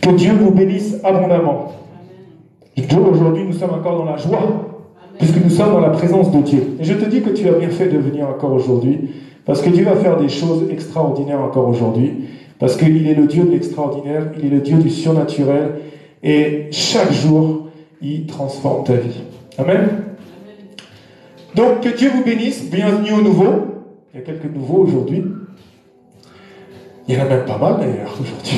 Que Dieu vous bénisse abondamment. Aujourd'hui, nous sommes encore dans la joie, puisque nous sommes dans la présence de Dieu. Et je te dis que tu as bien fait de venir encore aujourd'hui, parce que Dieu va faire des choses extraordinaires encore aujourd'hui, parce qu'il est le Dieu de l'extraordinaire, il est le Dieu du surnaturel, et chaque jour, il transforme ta vie. Amen. Donc, que Dieu vous bénisse, bienvenue aux nouveaux. Il y a quelques nouveaux aujourd'hui. Il y en a même pas mal d'ailleurs aujourd'hui.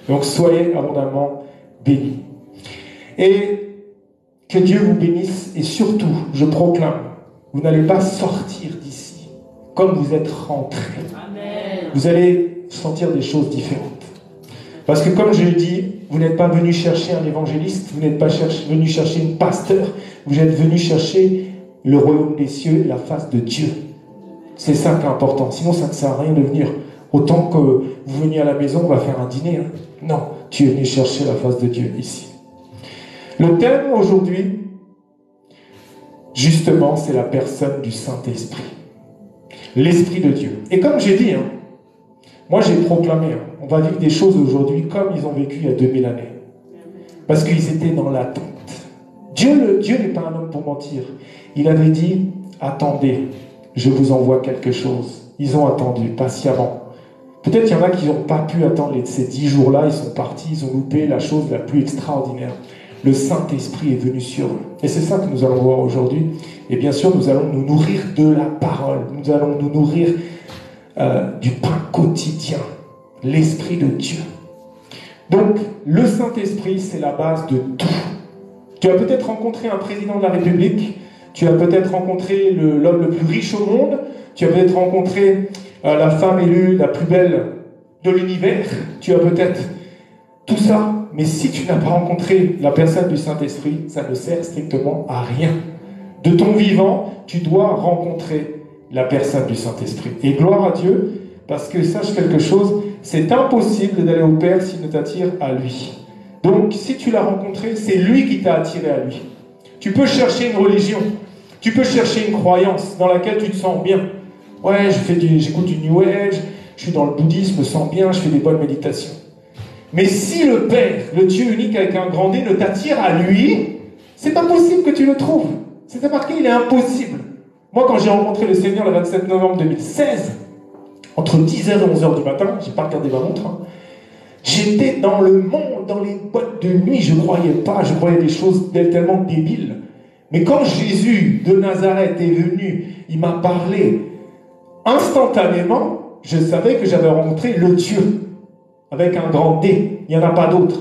Donc, soyez abondamment bénis. Et que Dieu vous bénisse, et surtout, je proclame, vous n'allez pas sortir d'ici comme vous êtes rentrés. Amen. Vous allez sentir des choses différentes. Parce que comme je le dis, vous n'êtes pas venu chercher un évangéliste, vous n'êtes pas venu chercher un pasteur, vous êtes venu chercher le royaume des cieux et la face de Dieu. C'est ça qui est important. Sinon, ça ne sert à rien de venir. Autant que vous veniez à la maison, on va faire un dîner. Hein. Non, tu es venu chercher la face de Dieu ici. Le thème aujourd'hui, justement, c'est la personne du Saint-Esprit. L'Esprit de Dieu. Et comme j'ai dit, moi j'ai proclamé, on va vivre des choses aujourd'hui comme ils ont vécu il y a 2000 années. Parce qu'ils étaient dans l'attente. Dieu n'est pas un homme pour mentir. Il avait dit, attendez, je vous envoie quelque chose. Ils ont attendu patiemment. Peut-être qu'il y en a qui n'ont pas pu attendre ces 10 jours-là, ils sont partis, ils ont loupé la chose la plus extraordinaire. Le Saint-Esprit est venu sur eux. Et c'est ça que nous allons voir aujourd'hui. Et bien sûr, nous allons nous nourrir de la parole. Nous allons nous nourrir du pain quotidien. L'Esprit de Dieu. Donc, le Saint-Esprit, c'est la base de tout. Tu as peut-être rencontré un président de la République. Tu as peut-être rencontré l'homme le plus riche au monde. Tu as peut-être rencontré la femme élue la plus belle de l'univers. Tu as peut-être tout ça. Mais si tu n'as pas rencontré la personne du Saint-Esprit, ça ne sert strictement à rien. De ton vivant, tu dois rencontrer la personne du Saint-Esprit. Et gloire à Dieu, parce que sache quelque chose, c'est impossible d'aller au Père s'il ne t'attire à lui. Donc, si tu l'as rencontré, c'est lui qui t'a attiré à lui. Tu peux chercher une religion, tu peux chercher une croyance dans laquelle tu te sens bien. Ouais, j'écoute du New Age, je suis dans le bouddhisme, je me sens bien, je fais des bonnes méditations. Mais si le Père, le Dieu unique avec un grand D, ne t'attire à lui, c'est pas possible que tu le trouves. C'est marqué, il est impossible. Moi, quand j'ai rencontré le Seigneur le 27 novembre 2016, entre 10h et 11h du matin, j'ai pas regardé ma montre, j'étais dans le monde, dans les boîtes de nuit, je croyais des choses tellement débiles. Mais quand Jésus de Nazareth est venu, il m'a parlé, instantanément, je savais que j'avais rencontré le Dieu. Avec un grand D, il n'y en a pas d'autre.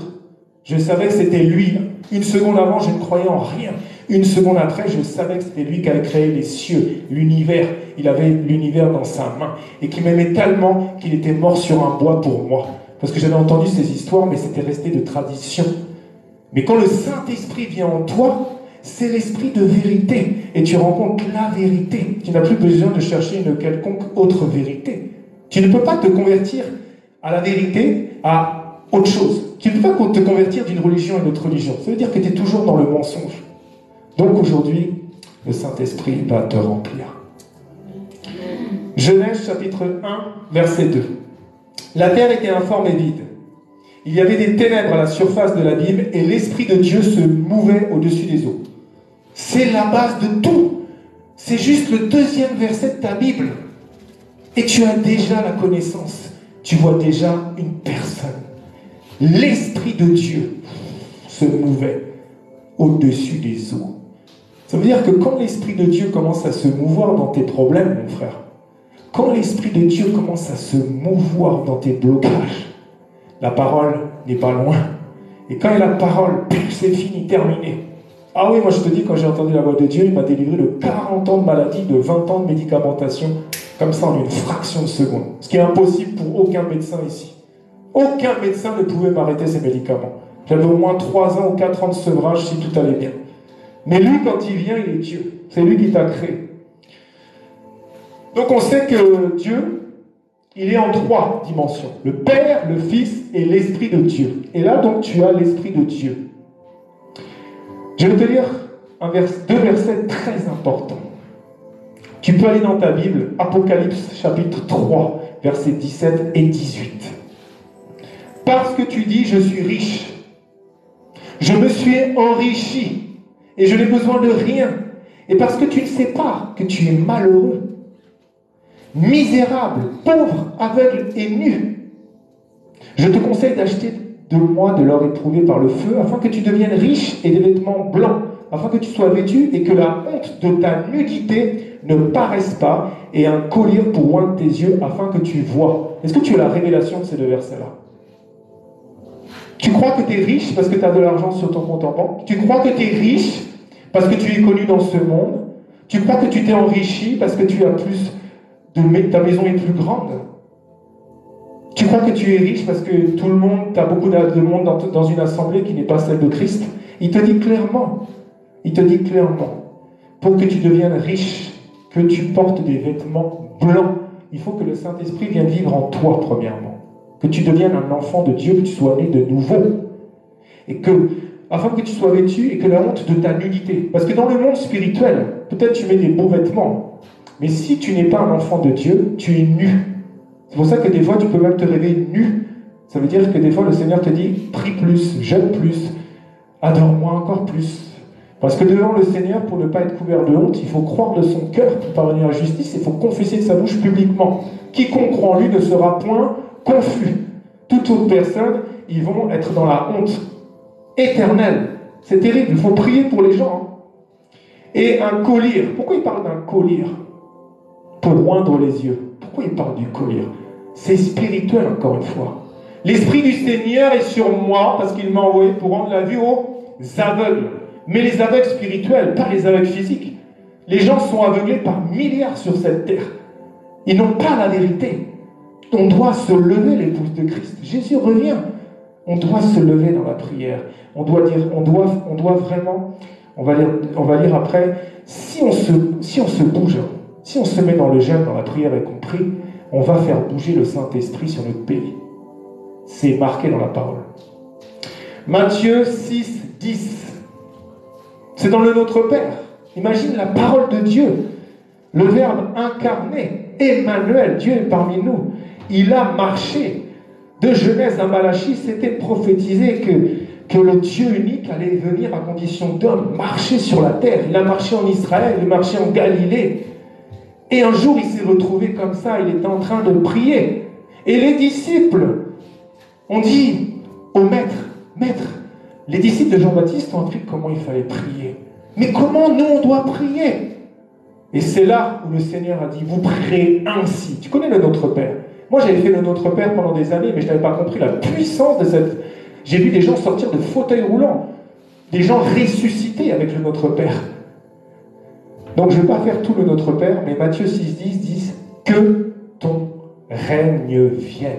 Je savais que c'était lui. Une seconde avant, je ne croyais en rien. Une seconde après, je savais que c'était lui qui avait créé les cieux, l'univers. Il avait l'univers dans sa main. Et qu'il m'aimait tellement qu'il était mort sur un bois pour moi. Parce que j'avais entendu ces histoires, mais c'était resté de tradition. Mais quand le Saint-Esprit vient en toi, c'est l'esprit de vérité. Et tu rencontres la vérité. Tu n'as plus besoin de chercher une quelconque autre vérité. Tu ne peux pas te convertir à la vérité, à autre chose. Tu ne peux pas te convertir d'une religion à une autre religion. Ça veut dire que tu es toujours dans le mensonge. Donc aujourd'hui, le Saint-Esprit va te remplir. Genèse chapitre 1, verset 2. La terre était informe et vide. Il y avait des ténèbres à la surface de l'abîme et l'Esprit de Dieu se mouvait au-dessus des eaux. C'est la base de tout. C'est juste le 2e verset de ta Bible. Et tu as déjà la connaissance. Tu vois déjà une personne. L'Esprit de Dieu se mouvait au-dessus des eaux. Ça veut dire que quand l'Esprit de Dieu commence à se mouvoir dans tes problèmes, mon frère, quand l'Esprit de Dieu commence à se mouvoir dans tes blocages, la parole n'est pas loin. Et quand il y a la parole, c'est fini, terminé. Ah oui, moi je te dis, quand j'ai entendu la voix de Dieu, il m'a délivré de 40 ans de maladie, de 20 ans de médicamentation, comme ça en une fraction de seconde. Ce qui est impossible pour aucun médecin ici. Aucun médecin ne pouvait m'arrêter ces médicaments. J'avais au moins 3 ans ou 4 ans de sevrage si tout allait bien. Mais lui, quand il vient, il est Dieu. C'est lui qui t'a créé. Donc on sait que Dieu, il est en 3 dimensions. Le Père, le Fils et l'Esprit de Dieu. Et là, donc, tu as l'Esprit de Dieu. Je vais te lire 2 versets très importants. Tu peux aller dans ta Bible, Apocalypse chapitre 3, versets 17 et 18. Parce que tu dis, je suis riche. Je me suis enrichi et je n'ai besoin de rien. Et parce que tu ne sais pas que tu es malheureux, misérable, pauvre, aveugle et nu, je te conseille d'acheter de moi de l'or éprouvé par le feu, afin que tu deviennes riche et des vêtements blancs, afin que tu sois vêtu et que la honte de ta nudité ne paraisse pas, et un collier pour oindre tes yeux, afin que tu vois. Est-ce que tu as la révélation de ces deux versets-là? Tu crois que tu es riche parce que tu as de l'argent sur ton compte en banque? Tu crois que tu es riche parce que tu es connu dans ce monde? Tu crois que tu t'es enrichi parce que tu as plus de... ta maison est plus grande? Tu crois que tu es riche parce que tout le monde, tu as beaucoup de monde dans une assemblée qui n'est pas celle de Christ? Il te dit clairement, pour que tu deviennes riche, que tu portes des vêtements blancs, il faut que le Saint-Esprit vienne vivre en toi premièrement. Que tu deviennes un enfant de Dieu, que tu sois né de nouveau. Et que, afin que tu sois vêtu et que la honte de ta nudité. Parce que dans le monde spirituel, peut-être tu mets des beaux vêtements, mais si tu n'es pas un enfant de Dieu, tu es nu. C'est pour ça que des fois, tu peux même te réveiller nu. Ça veut dire que des fois, le Seigneur te dit, prie plus, jeûne plus, adore-moi encore plus. Parce que devant le Seigneur, pour ne pas être couvert de honte, il faut croire de son cœur pour parvenir à la justice, il faut confesser de sa bouche publiquement. Quiconque croit en lui ne sera point confus. Toute autre personne, ils vont être dans la honte éternelle. C'est terrible, il faut prier pour les gens. Et un collier. Pourquoi il parle d'un collier? Pour oindre les yeux. Pourquoi il parle du collier? C'est spirituel, encore une fois. L'Esprit du Seigneur est sur moi parce qu'il m'a envoyé pour rendre la vue aux aveugles. Mais les aveugles spirituels, pas les aveugles physiques. Les gens sont aveuglés par milliards sur cette terre. Ils n'ont pas la vérité. On doit se lever, l'épouse de Christ. Jésus revient. On doit se lever dans la prière. On doit vraiment, on va lire après, si on se bouge, si on se met dans le jeûne, dans la prière et qu'on prie, on va faire bouger le Saint-Esprit sur notre pays. C'est marqué dans la parole. Matthieu 6, 10. C'est dans le Notre Père. Imagine la parole de Dieu. Le Verbe incarné, Emmanuel, Dieu est parmi nous. Il a marché. De Genèse à Malachie, c'était prophétisé que le Dieu unique allait venir à condition d'homme, marcher sur la terre. Il a marché en Israël, il a marché en Galilée. Et un jour, il s'est retrouvé comme ça, il était en train de prier. Et les disciples ont dit au maître, les disciples de Jean-Baptiste ont appris comment il fallait prier. Mais comment nous, on doit prier? Et c'est là où le Seigneur a dit, vous prierez ainsi. Tu connais le Notre Père? Moi, j'avais fait le Notre Père pendant des années, mais je n'avais pas compris la puissance de cette... J'ai vu des gens sortir de fauteuils roulants, des gens ressuscités avec le Notre Père. Donc, je ne vais pas faire tout le Notre Père, mais Matthieu 6,10 dit que ton règne vienne.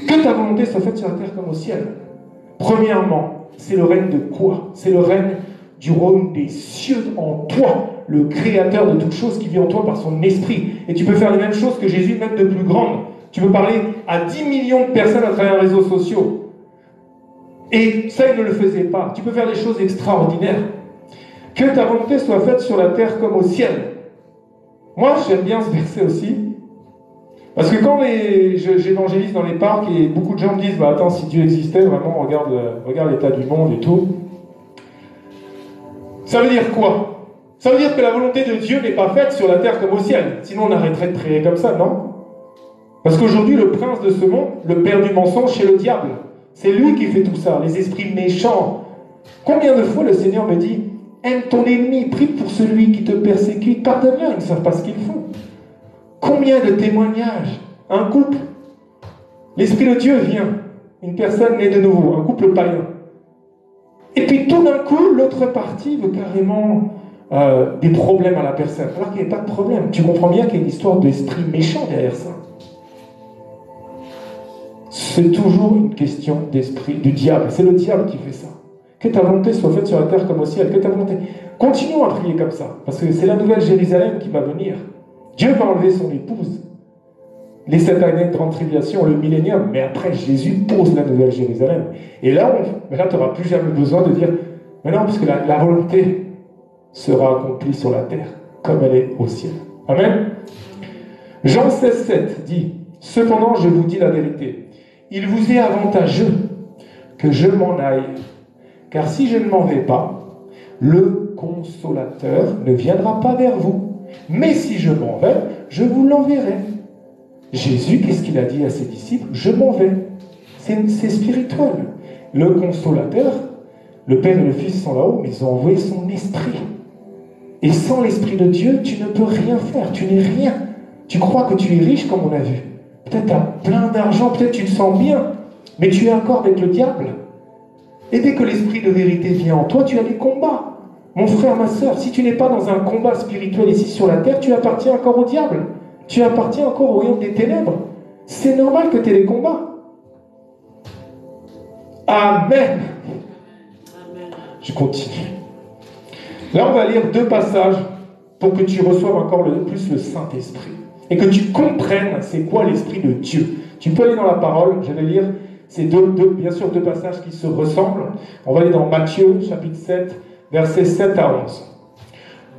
Que ta volonté soit faite sur la terre comme au ciel. Premièrement, c'est le règne de quoi? C'est le règne du royaume des cieux en toi, le créateur de toutes choses qui vit en toi par son esprit. Et tu peux faire les mêmes choses que Jésus, même de plus grandes. Tu peux parler à 10 millions de personnes à travers les réseaux sociaux. Et ça, il ne le faisait pas. Tu peux faire des choses extraordinaires. Que ta volonté soit faite sur la terre comme au ciel. Moi, j'aime bien ce verset aussi. Parce que quand j'évangélise dans les parcs et beaucoup de gens me disent, bah attends, si Dieu existait, vraiment, regarde l'état du monde et tout. Ça veut dire quoi? Ça veut dire que la volonté de Dieu n'est pas faite sur la terre comme au ciel. Sinon, on arrêterait de prier comme ça, non? Parce qu'aujourd'hui, le prince de ce monde, le père du mensonge, c'est le diable. C'est lui qui fait tout ça, les esprits méchants. Combien de fois le Seigneur me dit, aime ton ennemi, prie pour celui qui te persécute, pardonne-leur, ils ne savent pas ce qu'ils font. Combien de témoignages? Un couple, l'Esprit de Dieu vient, une personne née de nouveau, un couple païen. Et puis tout d'un coup, l'autre partie veut carrément des problèmes à la personne. Alors qu'il n'y a pas de problème. Tu comprends bien qu'il y a une histoire d'esprit méchant derrière ça. C'est toujours une question d'esprit, du diable. C'est le diable qui fait ça. Que ta volonté soit faite sur la terre comme au ciel. Que ta volonté... Continuons à prier comme ça. Parce que c'est la nouvelle Jérusalem qui va venir. Dieu va enlever son épouse. Les 7 années de grande tribulation, le millénium. Mais après, Jésus pose la nouvelle Jérusalem. Et là, tu n'auras plus jamais besoin de dire, mais non, parce que la volonté sera accomplie sur la terre, comme elle est au ciel. Amen. Jean 16,7 dit, cependant, je vous dis la vérité. il vous est avantageux que je m'en aille. Car si je ne m'en vais pas, le consolateur ne viendra pas vers vous. Mais si je m'en vais, je vous l'enverrai. Jésus, qu'est-ce qu'il a dit à ses disciples? Je m'en vais. C'est spirituel. Le consolateur, le Père et le Fils sont là-haut, mais ils ont envoyé son esprit. Et sans l'Esprit de Dieu, tu ne peux rien faire, tu n'es rien. Tu crois que tu es riche comme on a vu. Peut-être tu as plein d'argent, peut-être tu te sens bien, mais tu es encore avec le diable. Et dès que l'Esprit de vérité vient en toi, tu as des combats. Mon frère, ma soeur, si tu n'es pas dans un combat spirituel ici sur la terre, tu appartiens encore au diable. Tu appartiens encore au royaume des ténèbres. C'est normal que tu aies des combats. Amen. Je continue. Là, on va lire 2 passages pour que tu reçoives encore plus le Saint-Esprit. Et que tu comprennes c'est quoi l'Esprit de Dieu. Tu peux aller dans la parole, je vais lire ces bien sûr 2 passages qui se ressemblent. On va aller dans Matthieu, chapitre 7, versets 7 à 11.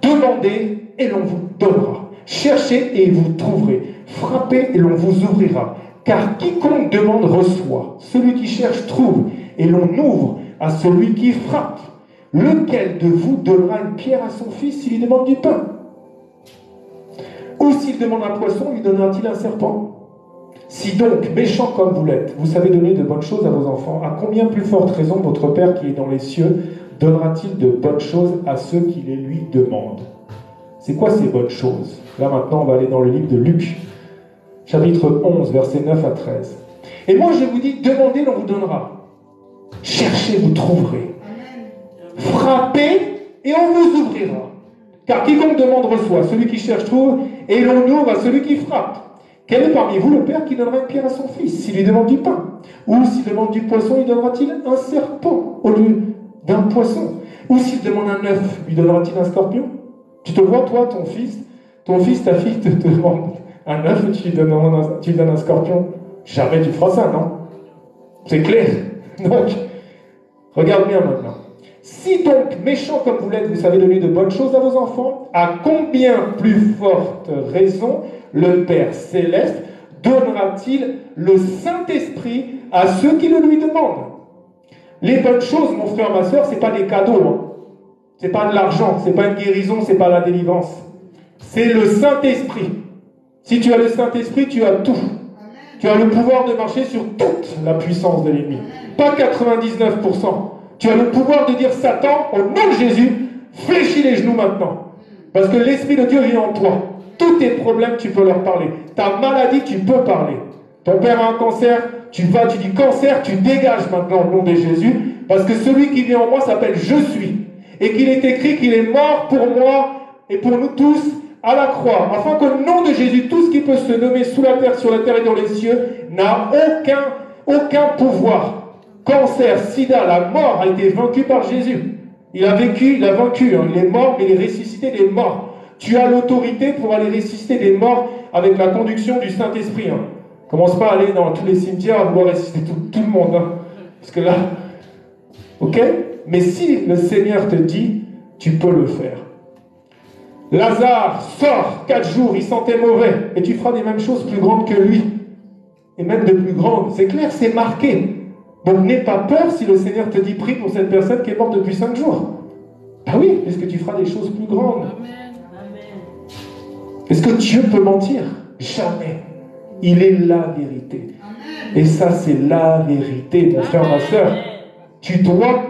Demandez et l'on vous donnera. Cherchez et vous trouverez. Frappez et l'on vous ouvrira. Car quiconque demande reçoit. Celui qui cherche trouve. Et l'on ouvre à celui qui frappe. Lequel de vous donnera une pierre à son fils s'il lui demande du pain? Ou s'il demande un poisson, lui donnera-t-il un serpent? Si donc, méchant comme vous l'êtes, vous savez donner de bonnes choses à vos enfants, à combien plus forte raison votre Père qui est dans les cieux donnera-t-il de bonnes choses à ceux qui les lui demandent? C'est quoi ces bonnes choses? Là maintenant, on va aller dans le livre de Luc, chapitre 11, versets 9 à 13. Et moi je vous dis, demandez, l'on vous donnera. Cherchez, vous trouverez. Frappez et on vous ouvrira. Car quiconque demande reçoit, celui qui cherche trouve, et l'on ouvre à celui qui frappe. Quel est parmi vous le père qui donnera une pierre à son fils s'il lui demande du pain? Ou s'il demande du poisson, lui donnera-t-il un serpent au lieu d'un poisson? Ou s'il demande un œuf, lui donnera-t-il un scorpion? Tu te vois, toi, ton fils, ta fille te demande un œuf et tu lui donnes un scorpion? Jamais tu feras ça, non? C'est clair. Donc, regarde bien maintenant. Si donc, méchant comme vous l'êtes, vous savez donner de bonnes choses à vos enfants, à combien plus forte raison le Père Céleste donnera-t-il le Saint-Esprit à ceux qui le lui demandent? Les bonnes choses, mon frère, ma soeur, ce n'est pas des cadeaux. Hein. Ce n'est pas de l'argent, ce n'est pas une guérison, ce n'est pas la délivrance. C'est le Saint-Esprit. Si tu as le Saint-Esprit, tu as tout. Tu as le pouvoir de marcher sur toute la puissance de l'ennemi. Pas 99%. Tu as le pouvoir de dire Satan, au nom de Jésus, fléchis les genoux maintenant. Parce que l'Esprit de Dieu vit en toi. Tous tes problèmes, tu peux leur parler. Ta maladie, tu peux parler. Ton père a un cancer, tu dis cancer, tu dégages maintenant au nom de Jésus. Parce que celui qui vit en moi s'appelle Je suis. Et qu'il est écrit qu'il est mort pour moi et pour nous tous à la croix. Afin qu'au nom de Jésus, tout ce qui peut se nommer sous la terre, sur la terre et dans les cieux n'a aucun pouvoir. Cancer, sida, la mort a été vaincue par Jésus. Il a vécu, il a vaincu. Hein. Il est mort, mais il est ressuscité des morts. Tu as l'autorité pour aller ressusciter des morts avec la conduction du Saint-Esprit. Hein. Commence pas à aller dans tous les cimetières à vouloir ressusciter tout le monde. Hein. Parce que là, ok? Mais si le Seigneur te dit, tu peux le faire. Lazare sort 4 jours, il sentait mauvais. Et tu feras des mêmes choses plus grandes que lui. Et même de plus grandes. C'est clair, c'est marqué. Donc n'aie pas peur si le Seigneur te dit prie pour cette personne qui est morte depuis 5 jours. Ah oui, est-ce que tu feras des choses plus grandes? Amen. Est-ce que Dieu peut mentir? Jamais. Il est la vérité. Amen. Et ça, c'est la vérité, mon frère, ma soeur. Tu dois,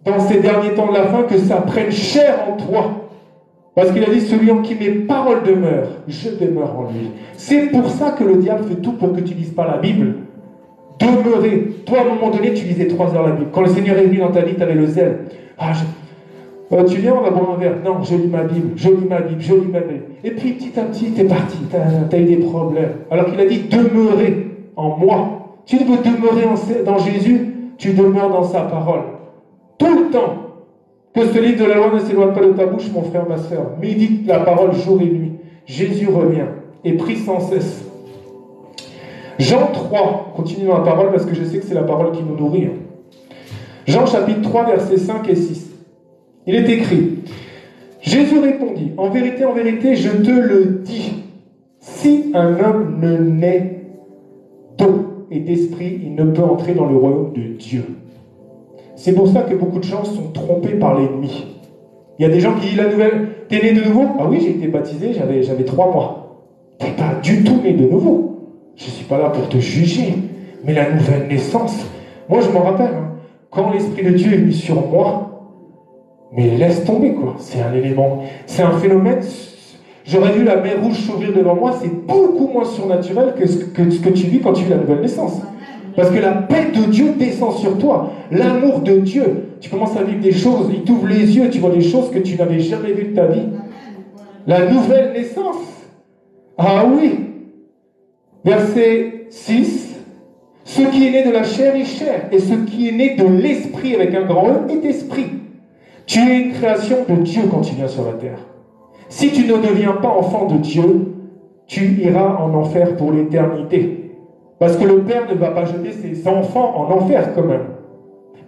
dans ces derniers temps de la fin, que ça prenne chair en toi. Parce qu'il a dit, celui en qui mes paroles demeurent, je demeure en lui. C'est pour ça que le diable fait tout pour que tu ne lises pas la Bible. Demeurer. Toi, à un moment donné, tu lisais 3 heures la Bible. Quand le Seigneur est venu dans ta vie, tu avais le zèle. Tu viens, on va boire un verre. Non, je lis ma Bible. Et puis, petit à petit, t'es parti. T'as eu des problèmes. Alors qu'il a dit, demeurez en moi. Tu veux demeurer dans Jésus, tu demeures dans sa parole. Tout le temps. Que ce livre de la loi ne s'éloigne pas de ta bouche, mon frère, ma soeur. Médite la parole jour et nuit. Jésus revient et prie sans cesse. Jean 3, continue dans la parole parce que je sais que c'est la parole qui nous nourrit. Jean chapitre 3, versets 5 et 6. Il est écrit, Jésus répondit, en vérité, je te le dis, si un homme ne naît d'eau et d'esprit, il ne peut entrer dans le royaume de Dieu. C'est pour ça que beaucoup de gens sont trompés par l'ennemi. Il y a des gens qui disent la nouvelle, t'es né de nouveau? Ah oui, j'ai été baptisé, j'avais 3 mois. T'es pas du tout né de nouveau. Je ne suis pas là pour te juger, mais la nouvelle naissance, moi je m'en rappelle, hein, quand l'Esprit de Dieu est venu sur moi, mais laisse tomber quoi, c'est un élément, c'est un phénomène, j'aurais vu la mer rouge s'ouvrir devant moi, c'est beaucoup moins surnaturel que ce que tu vis quand tu vis la nouvelle naissance. Parce que la paix de Dieu descend sur toi, l'amour de Dieu, tu commences à vivre des choses, il t'ouvre les yeux, tu vois des choses que tu n'avais jamais vues de ta vie. La nouvelle naissance, ah oui. Verset 6, ce qui est né de la chair est chair, et ce qui est né de l'esprit avec un grand E est esprit. Tu es une création de Dieu quand tu viens sur la terre. Si tu ne deviens pas enfant de Dieu, tu iras en enfer pour l'éternité. Parce que le Père ne va pas jeter ses enfants en enfer quand même.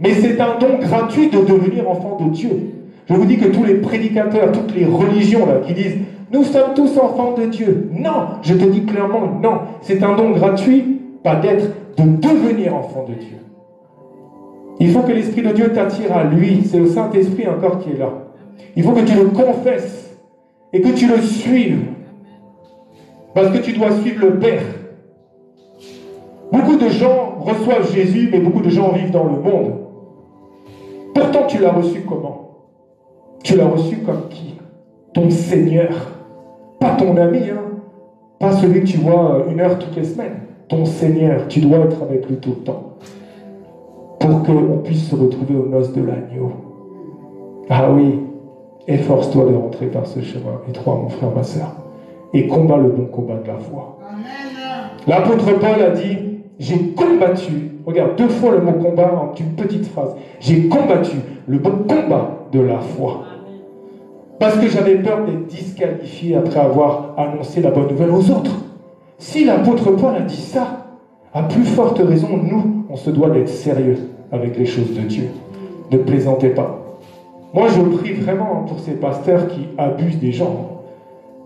Mais c'est un don gratuit de devenir enfant de Dieu. Je vous dis que tous les prédicateurs, toutes les religions là, qui disent « Nous sommes tous enfants de Dieu ». Non, je te dis clairement non. C'est un don gratuit, pas d'être, de devenir enfant de Dieu. Il faut que l'Esprit de Dieu t'attire à lui. C'est le Saint-Esprit encore qui est là. Il faut que tu le confesses et que tu le suives. Parce que tu dois suivre le Père. Beaucoup de gens reçoivent Jésus, mais beaucoup de gens vivent dans le monde. Pourtant, tu l'as reçu comment? Tu l'as reçu comme qui? Ton Seigneur. Pas ton ami, hein? Pas celui que tu vois 1 heure toutes les semaines. Ton Seigneur, tu dois être avec lui tout le temps. Pour qu'on puisse se retrouver aux noces de l'agneau. Ah oui, efforce-toi de rentrer par ce chemin étroit, mon frère, ma soeur. Et combat le bon combat de la foi. L'apôtre Paul a dit, j'ai combattu, regarde 2 fois le mot combat en une petite phrase, j'ai combattu le bon combat de la foi. Parce que j'avais peur d'être disqualifié après avoir annoncé la bonne nouvelle aux autres. Si l'apôtre Paul a dit ça, à plus forte raison, nous, on se doit d'être sérieux avec les choses de Dieu. Ne plaisantez pas. Moi, je prie vraiment pour ces pasteurs qui abusent des gens.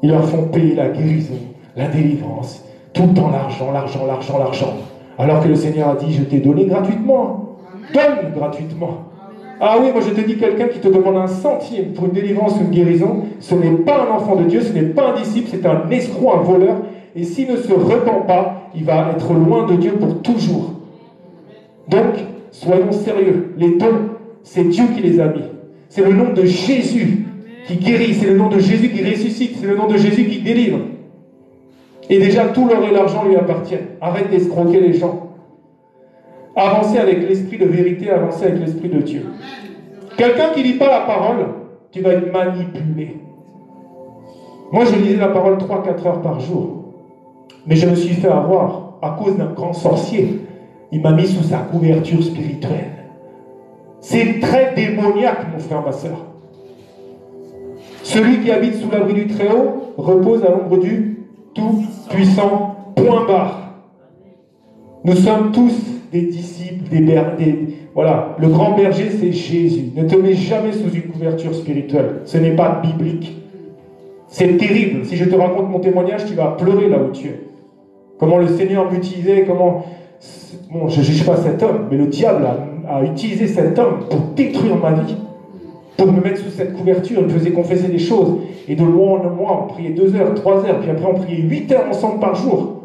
Ils leur font payer la guérison, la délivrance, tout le temps l'argent, l'argent, l'argent, l'argent. Alors que le Seigneur a dit, je t'ai donné gratuitement. Donne gratuitement. Ah oui, moi je te dis, quelqu'un qui te demande 1 centime pour une délivrance ou une guérison, ce n'est pas un enfant de Dieu, ce n'est pas un disciple, c'est un escroc, un voleur. Et s'il ne se repent pas, il va être loin de Dieu pour toujours. Donc, soyons sérieux. Les dons, c'est Dieu qui les a mis. C'est le nom de Jésus qui guérit, c'est le nom de Jésus qui ressuscite, c'est le nom de Jésus qui délivre. Et déjà, tout l'or et l'argent lui appartiennent. Arrête d'escroquer les gens. Avancez avec l'esprit de vérité, avancez avec l'esprit de Dieu. Quelqu'un qui ne lit pas la parole, tu vas être manipulé. Moi, je lisais la parole 3-4 heures par jour. Mais je me suis fait avoir à cause d'un grand sorcier. Il m'a mis sous sa couverture spirituelle. C'est très démoniaque, mon frère, ma soeur. Celui qui habite sous l'abri du Très-Haut repose à l'ombre du Tout-Puissant. Point barre. Nous sommes tous des disciples, voilà. Le grand berger, c'est Jésus. Ne te mets jamais sous une couverture spirituelle. Ce n'est pas biblique. C'est terrible. Si je te raconte mon témoignage, tu vas pleurer là où tu es. Comment le Seigneur m'utilisait, comment... Bon, je ne juge pas cet homme, mais le diable a utilisé cet homme pour détruire ma vie, pour me mettre sous cette couverture. Il me faisait confesser des choses. Et de loin en mois, on priait 2 heures, 3 heures, puis après on priait 8 heures ensemble par jour.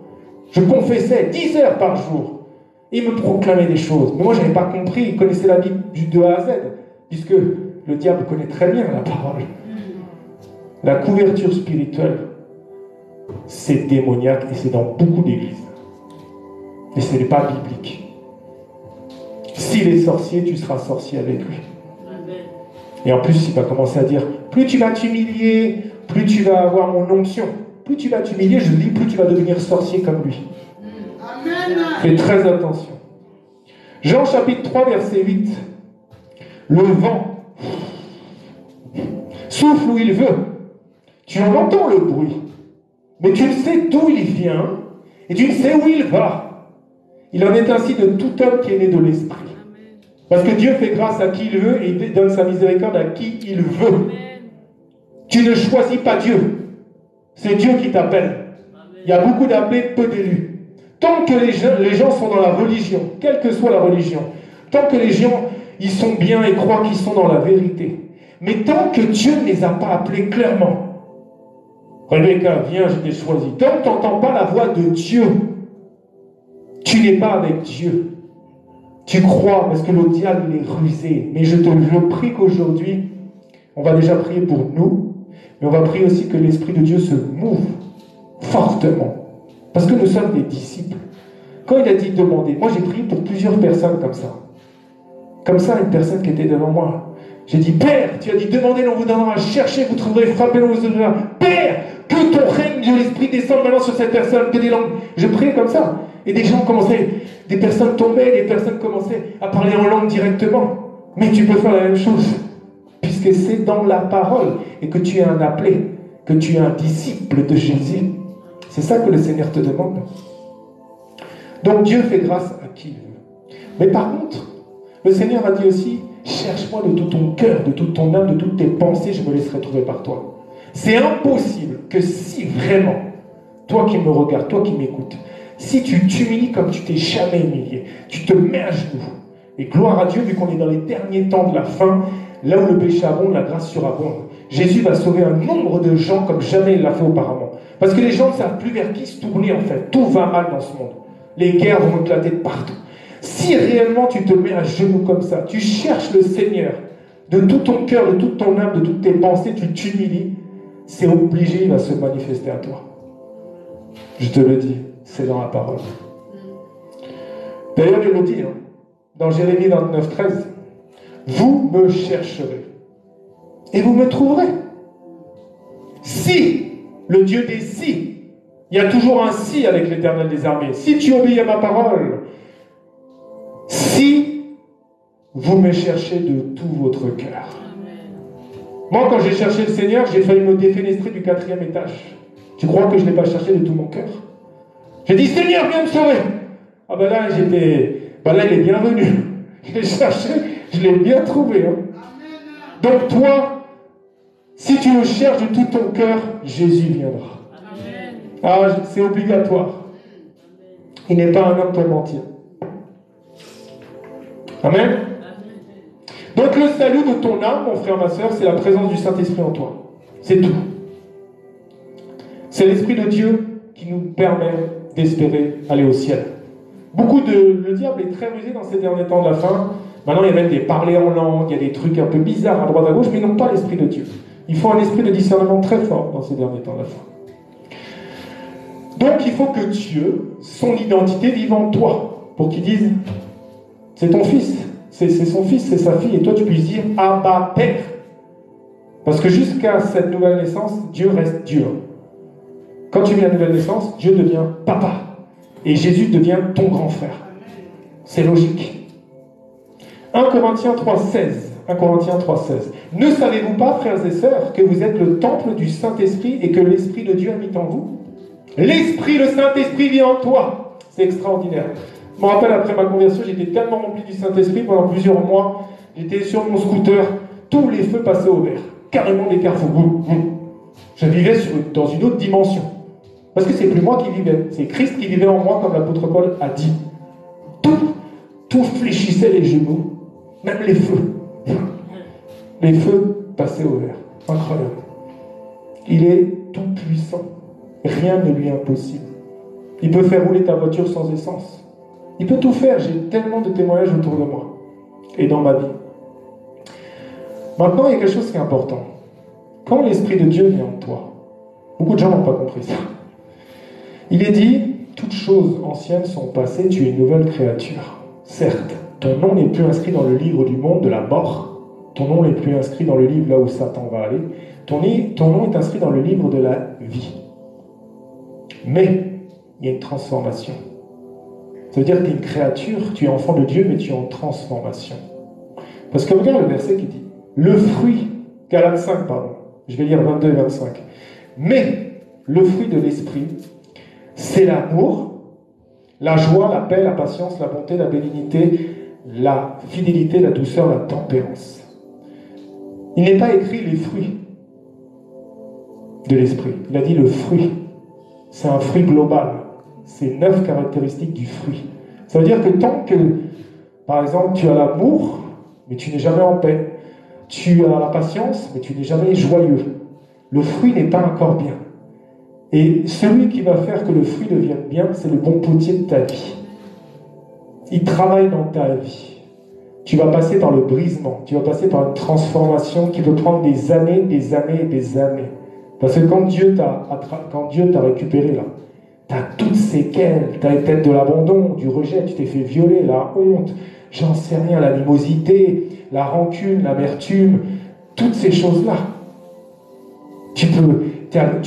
Je confessais 10 heures par jour. Il me proclamait des choses. Mais moi, je n'avais pas compris. Il connaissait la Bible de A à Z, puisque le diable connaît très bien la parole. La couverture spirituelle, c'est démoniaque et c'est dans beaucoup d'églises. Et ce n'est pas biblique. S'il est sorcier, tu seras sorcier avec lui. Et en plus, il va commencer à dire, plus tu vas t'humilier, plus tu vas avoir mon onction. Plus tu vas t'humilier, je dis, plus tu vas devenir sorcier comme lui. Fais très attention. Jean chapitre 3, verset 8. Le vent souffle où il veut. Tu en entends le bruit, mais tu ne sais d'où il vient et tu ne sais où il va. Il en est ainsi de tout homme qui est né de l'esprit. Parce que Dieu fait grâce à qui il veut et il donne sa miséricorde à qui il veut. Tu ne choisis pas Dieu. C'est Dieu qui t'appelle. Il y a beaucoup d'appelés, peu d'élus. Tant que les gens sont dans la religion, quelle que soit la religion, tant que les gens ils sont bien et croient qu'ils sont dans la vérité, mais tant que Dieu ne les a pas appelés clairement, Rebecca, viens, je t'ai choisi. Tant que tu n'entends pas la voix de Dieu, tu n'es pas avec Dieu. Tu crois parce que le diable il est rusé. Mais je prie qu'aujourd'hui, on va déjà prier pour nous, mais on va prier aussi que l'Esprit de Dieu se mouve fortement. Parce que nous sommes des disciples. Quand il a dit demander, moi j'ai prié pour plusieurs personnes comme ça. Comme ça, une personne qui était devant moi. J'ai dit, Père, tu as dit demandez, on vous donnera, cherchez, vous trouverez, frappez, on vous donnera. Père, que ton règne de l'Esprit descende maintenant sur cette personne, que des langues. Je priais comme ça. Et des gens commençaient, des personnes tombaient, des personnes commençaient à parler en langue directement. Mais tu peux faire la même chose. Puisque c'est dans la parole et que tu es un appelé, que tu es un disciple de Jésus. C'est ça que le Seigneur te demande. Donc Dieu fait grâce à qui il veut. Mais par contre, le Seigneur a dit aussi, cherche-moi de tout ton cœur, de toute ton âme, de toutes tes pensées, je me laisserai trouver par toi. C'est impossible que si vraiment, toi qui me regardes, toi qui m'écoutes, si tu t'humilies comme tu t'es jamais humilié, tu te mets à genoux, et gloire à Dieu, vu qu'on est dans les derniers temps de la fin, là où le péché abonde, la grâce surabonde. Jésus va sauver un nombre de gens comme jamais il l'a fait auparavant. Parce que les gens ne savent plus vers qui se tourner en fait. Tout va mal dans ce monde. Les guerres vont éclater de partout. Si réellement tu te mets à genoux comme ça, tu cherches le Seigneur de tout ton cœur, de toute ton âme, de toutes tes pensées, tu t'humilies, c'est obligé, il va se manifester à toi. Je te le dis, c'est dans la parole. D'ailleurs, il le dit, dans Jérémie 29, 13, vous me chercherez et vous me trouverez. Si, le Dieu des si, il y a toujours un si avec l'Éternel des armées. Si tu obéis à ma parole, si vous me cherchez de tout votre cœur. Moi, quand j'ai cherché le Seigneur, j'ai failli me défenestrer du 4e étage. Tu crois que je ne l'ai pas cherché de tout mon cœur? J'ai dit, Seigneur, viens me sauver. Ah ben là, là, il est bienvenu. Je l'ai cherché, je l'ai bien trouvé. Donc toi, si tu le cherches de tout ton cœur, Jésus viendra. Ah, c'est obligatoire. Il n'est pas un homme pour mentir. Amen. Donc le salut de ton âme, mon frère, ma soeur, c'est la présence du Saint-Esprit en toi. C'est tout. C'est l'Esprit de Dieu qui nous permet d'espérer aller au ciel. Le diable est très rusé dans ces derniers temps de la fin. Maintenant, il y a même des parlers en langue, il y a des trucs un peu bizarres à droite à gauche, mais ils n'ont pas l'Esprit de Dieu. Il faut un esprit de discernement très fort dans ces derniers temps de la fin. Donc, il faut que Dieu, son identité, vive en toi, pour qu'il dise, c'est ton fils, c'est son fils, c'est sa fille, et toi tu puisses dire, Abba, Père. Parce que jusqu'à cette nouvelle naissance, Dieu reste Dieu. Quand tu viens à la nouvelle naissance, Dieu devient papa. Et Jésus devient ton grand frère. C'est logique. 1 Corinthiens 3,16. 1 Corinthiens 3,16. Ne savez-vous pas, frères et sœurs, que vous êtes le temple du Saint-Esprit et que l'Esprit de Dieu habite en vous? L'Esprit, le Saint-Esprit vit en toi. C'est extraordinaire. Je me rappelle, après ma conversion, j'étais tellement rempli du Saint-Esprit pendant plusieurs mois. J'étais sur mon scooter. Tous les feux passaient au vert. Carrément des carrefours. Boum, boum. Je vivais dans une autre dimension. Parce que c'est plus moi qui vivais. C'est Christ qui vivait en moi, comme l'apôtre Paul a dit. Tout fléchissait les genoux. Même les feux. Les feux passaient au vert. Incroyable. Il est tout puissant. Rien ne lui est impossible. Il peut faire rouler ta voiture sans essence. Il peut tout faire. J'ai tellement de témoignages autour de moi. Et dans ma vie. Maintenant, il y a quelque chose qui est important. Quand l'Esprit de Dieu vient en toi, beaucoup de gens n'ont pas compris ça. Il est dit, toutes choses anciennes sont passées, tu es une nouvelle créature. Certes, ton nom n'est plus inscrit dans le livre du monde de la mort. Ton nom n'est plus inscrit dans le livre là où Satan va aller. Ton nom est inscrit dans le livre de la vie. Mais, il y a une transformation. Ça veut dire que tu es une créature, tu es enfant de Dieu, mais tu es en transformation. Parce que regarde le verset qui dit, le fruit, Galates 5, pardon, je vais lire 22 et 25. Mais, le fruit de l'esprit, c'est l'amour, la joie, la paix, la patience, la bonté, la bénignité, la fidélité, la douceur, la tempérance. Il n'est pas écrit les fruits de l'esprit. Il a dit le fruit. C'est un fruit global. c'est 9 caractéristiques du fruit. Ça veut dire que tant que, par exemple, tu as l'amour, mais tu n'es jamais en paix. Tu as la patience, mais tu n'es jamais joyeux. Le fruit n'est pas encore bien. Et celui qui va faire que le fruit devienne bien, c'est le bon potier de ta vie. Il travaille dans ta vie. Tu vas passer par le brisement, tu vas passer par une transformation qui peut prendre des années, des années et des années. Parce que quand Dieu t'a récupéré là, tu as toutes ces séquelles, tu as peut-être de l'abandon, du rejet, tu t'es fait violer, la honte, j'en sais rien, l'animosité, la rancune, l'amertume, toutes ces choses-là. Tu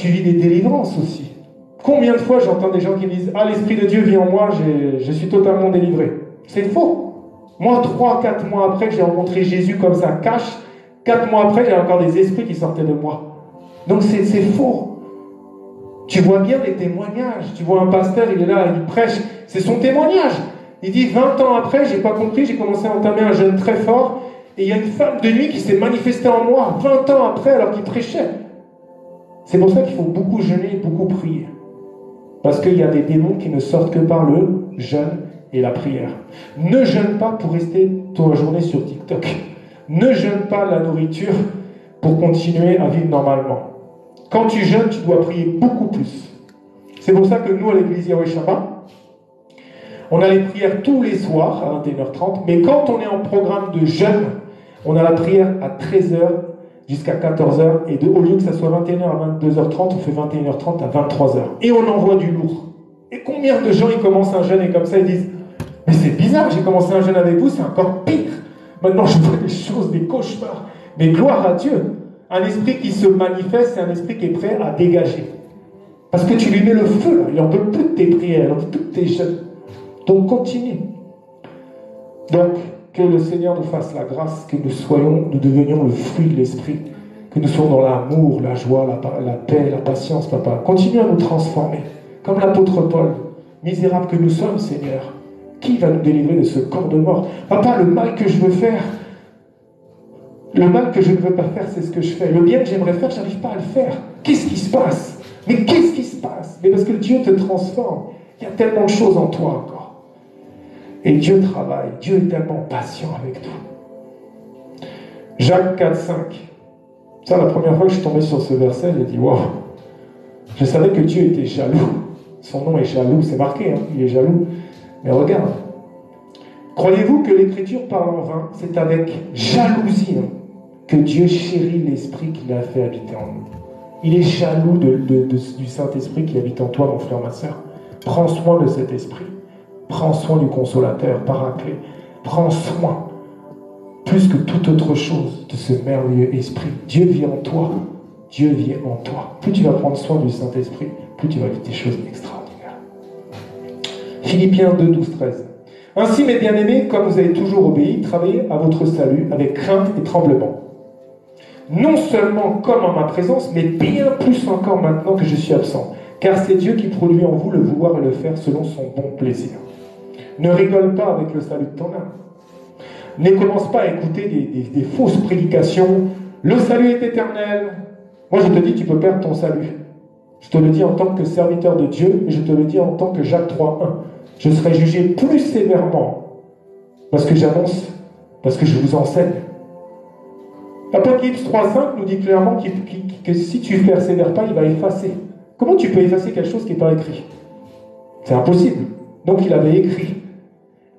vis des délivrances aussi. Combien de fois j'entends des gens qui me disent « Ah, l'Esprit de Dieu vit en moi, je suis totalement délivré. » C'est faux. Moi, 3-4 mois après que j'ai rencontré Jésus comme ça, cache, 4 mois après, il y a encore des esprits qui sortaient de moi. Donc c'est faux. Tu vois bien les témoignages. Tu vois un pasteur, il est là, il prêche. C'est son témoignage. Il dit 20 ans après, j'ai pas compris, j'ai commencé à entamer un jeûne très fort. Et il y a une femme de nuit qui s'est manifestée en moi 20 ans après alors qu'il prêchait. C'est pour ça qu'il faut beaucoup jeûner et beaucoup prier. Parce qu'il y a des démons qui ne sortent que par le jeûne et la prière. Ne jeûne pas pour rester toute la journée sur TikTok. Ne jeûne pas la nourriture pour continuer à vivre normalement. Quand tu jeûnes, tu dois prier beaucoup plus. C'est pour ça que nous, à l'église Yahweh Shabbat, on a les prières tous les soirs à 21h30, mais quand on est en programme de jeûne, on a la prière à 13h jusqu'à 14h, et au lieu que ça soit 21h à 22h30, on fait 21h30 à 23h. Et on envoie du lourd. Et combien de gens ils commencent un jeûne et comme ça ils disent « Mais c'est bizarre, j'ai commencé un jeûne avec vous, c'est encore pire. Maintenant je vois des choses, des cauchemars. » Mais gloire à Dieu. Un esprit qui se manifeste, c'est un esprit qui est prêt à dégager. Parce que tu lui mets le feu, là. Il n'en peut plus de tes prières, il n'en peut plus de tes jeûnes. Donc continue. Donc, que le Seigneur nous fasse la grâce, que nous devenions le fruit de l'esprit, que nous soyons dans l'amour, la joie, la paix, la patience, papa. Continue à nous transformer, comme l'apôtre Paul. Misérable que nous sommes, Seigneur. Qui va nous délivrer de ce corps de mort? Papa, le mal que je veux faire, le mal que je ne veux pas faire, c'est ce que je fais. Le bien que j'aimerais faire, je n'arrive pas à le faire. Qu'est-ce qui se passe? Mais qu'est-ce qui se passe? Mais parce que Dieu te transforme. Il y a tellement de choses en toi encore. Et Dieu travaille. Dieu est tellement patient avec nous. Jacques 4,5. Ça, la première fois que je suis tombé sur ce verset, j'ai dit, waouh, je savais que Dieu était jaloux. Son nom est jaloux, c'est marqué, hein, il est jaloux. Mais regarde. Croyez-vous que l'Écriture parle en vain? C'est avec jalousie que Dieu chérit l'Esprit qu'il a fait habiter en nous. Il est jaloux du Saint-Esprit qui habite en toi, mon frère, ma soeur. Prends soin de cet Esprit. Prends soin du Consolateur, Paraclet. Prends soin, plus que toute autre chose, de ce merveilleux Esprit. Dieu vit en toi. Dieu vit en toi. Plus tu vas prendre soin du Saint-Esprit, plus tu vas vivre des choses extraordinaires. Philippiens 2, 12, 13. Ainsi, mes bien-aimés, comme vous avez toujours obéi, travaillez à votre salut avec crainte et tremblement. Non seulement comme en ma présence, mais bien plus encore maintenant que je suis absent. Car c'est Dieu qui produit en vous le vouloir et le faire selon son bon plaisir. Ne rigole pas avec le salut de ton âme. Ne commence pas à écouter des fausses prédications. Le salut est éternel. Moi, je te dis, tu peux perdre ton salut. Je te le dis en tant que serviteur de Dieu, et je te le dis en tant que Jacques 3.1. Je serai jugé plus sévèrement parce que j'annonce, parce que je vous enseigne. Apocalypse 3.5 nous dit clairement que si tu ne persévères pas, il va effacer. Comment tu peux effacer quelque chose qui n'est pas écrit? C'est impossible. Donc il avait écrit.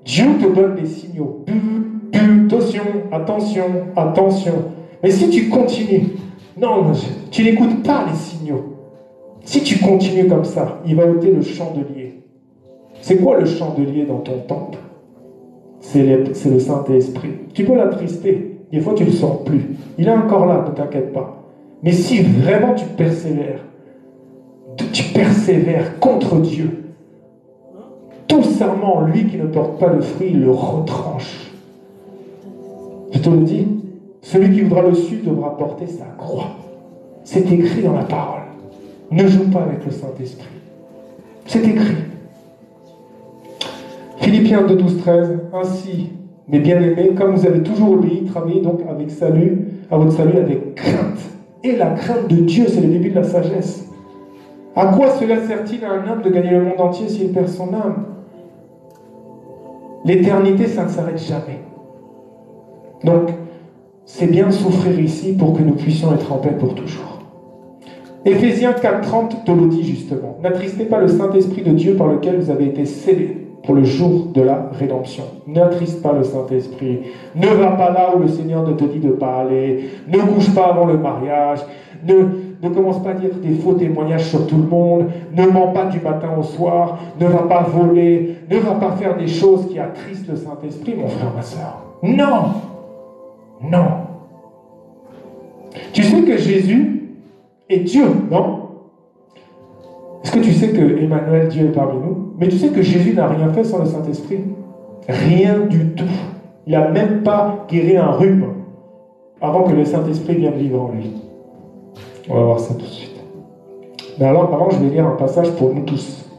Dieu te donne des signaux. Attention, attention, attention. Mais si tu continues, non, tu n'écoutes pas les signaux. Si tu continues comme ça, il va ôter le chandelier. C'est quoi le chandelier dans ton temple? C'est le Saint-Esprit. Tu peux l'attrister. Des fois, tu ne le sens plus. Il est encore là, ne t'inquiète pas. Mais si vraiment tu persévères contre Dieu, tout serment, lui qui ne porte pas le fruit, il le retranche. Je te le dis, celui qui voudra le suivre devra porter sa croix. C'est écrit dans la parole. Ne joue pas avec le Saint-Esprit. C'est écrit. Philippiens 2, 12, 13. Ainsi, mes bien-aimés, comme vous avez toujours obéi, travaillez donc avec à votre salut avec crainte. Et la crainte de Dieu, c'est le début de la sagesse. À quoi cela sert-il à un homme de gagner le monde entier s'il perd son âme? L'éternité, ça ne s'arrête jamais. Donc, c'est bien de souffrir ici pour que nous puissions être en paix pour toujours. Éphésiens 4,30 te le dit justement. N'attristez pas le Saint-Esprit de Dieu par lequel vous avez été scellés pour le jour de la rédemption. N'attriste pas le Saint-Esprit. Ne va pas là où le Seigneur te dit de ne pas aller. Ne couche pas avant le mariage. Ne commence pas à dire des faux témoignages sur tout le monde. Ne mens pas du matin au soir. Ne va pas voler. Ne va pas faire des choses qui attristent le Saint-Esprit, mon frère, ma soeur. Non! Non. Tu sais que Jésus est Dieu, non? Est-ce que tu sais que Emmanuel, Dieu est parmi nous? Mais tu sais que Jésus n'a rien fait sans le Saint-Esprit? Rien du tout. Il n'a même pas guéri un rhume avant que le Saint-Esprit vienne vivre en lui. On va voir ça tout de suite. Mais alors, avant, je vais lire un passage pour nous tous.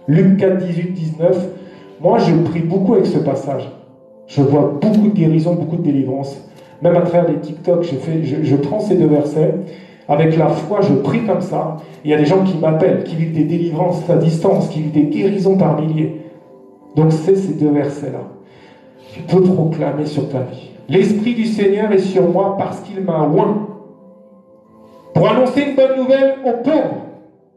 Luc 4, 18, 19. Moi, je prie beaucoup avec ce passage. Je vois beaucoup de guérisons, beaucoup de délivrances. Même à travers les TikTok, je prends ces deux versets. Avec la foi, je prie comme ça. Il y a des gens qui m'appellent, qui vivent des délivrances à distance, qui vivent des guérisons par milliers. Donc c'est ces deux versets-là. Tu peux proclamer sur ta vie. L'Esprit du Seigneur est sur moi parce qu'il m'a oint. Pour annoncer une bonne nouvelle aux pauvres.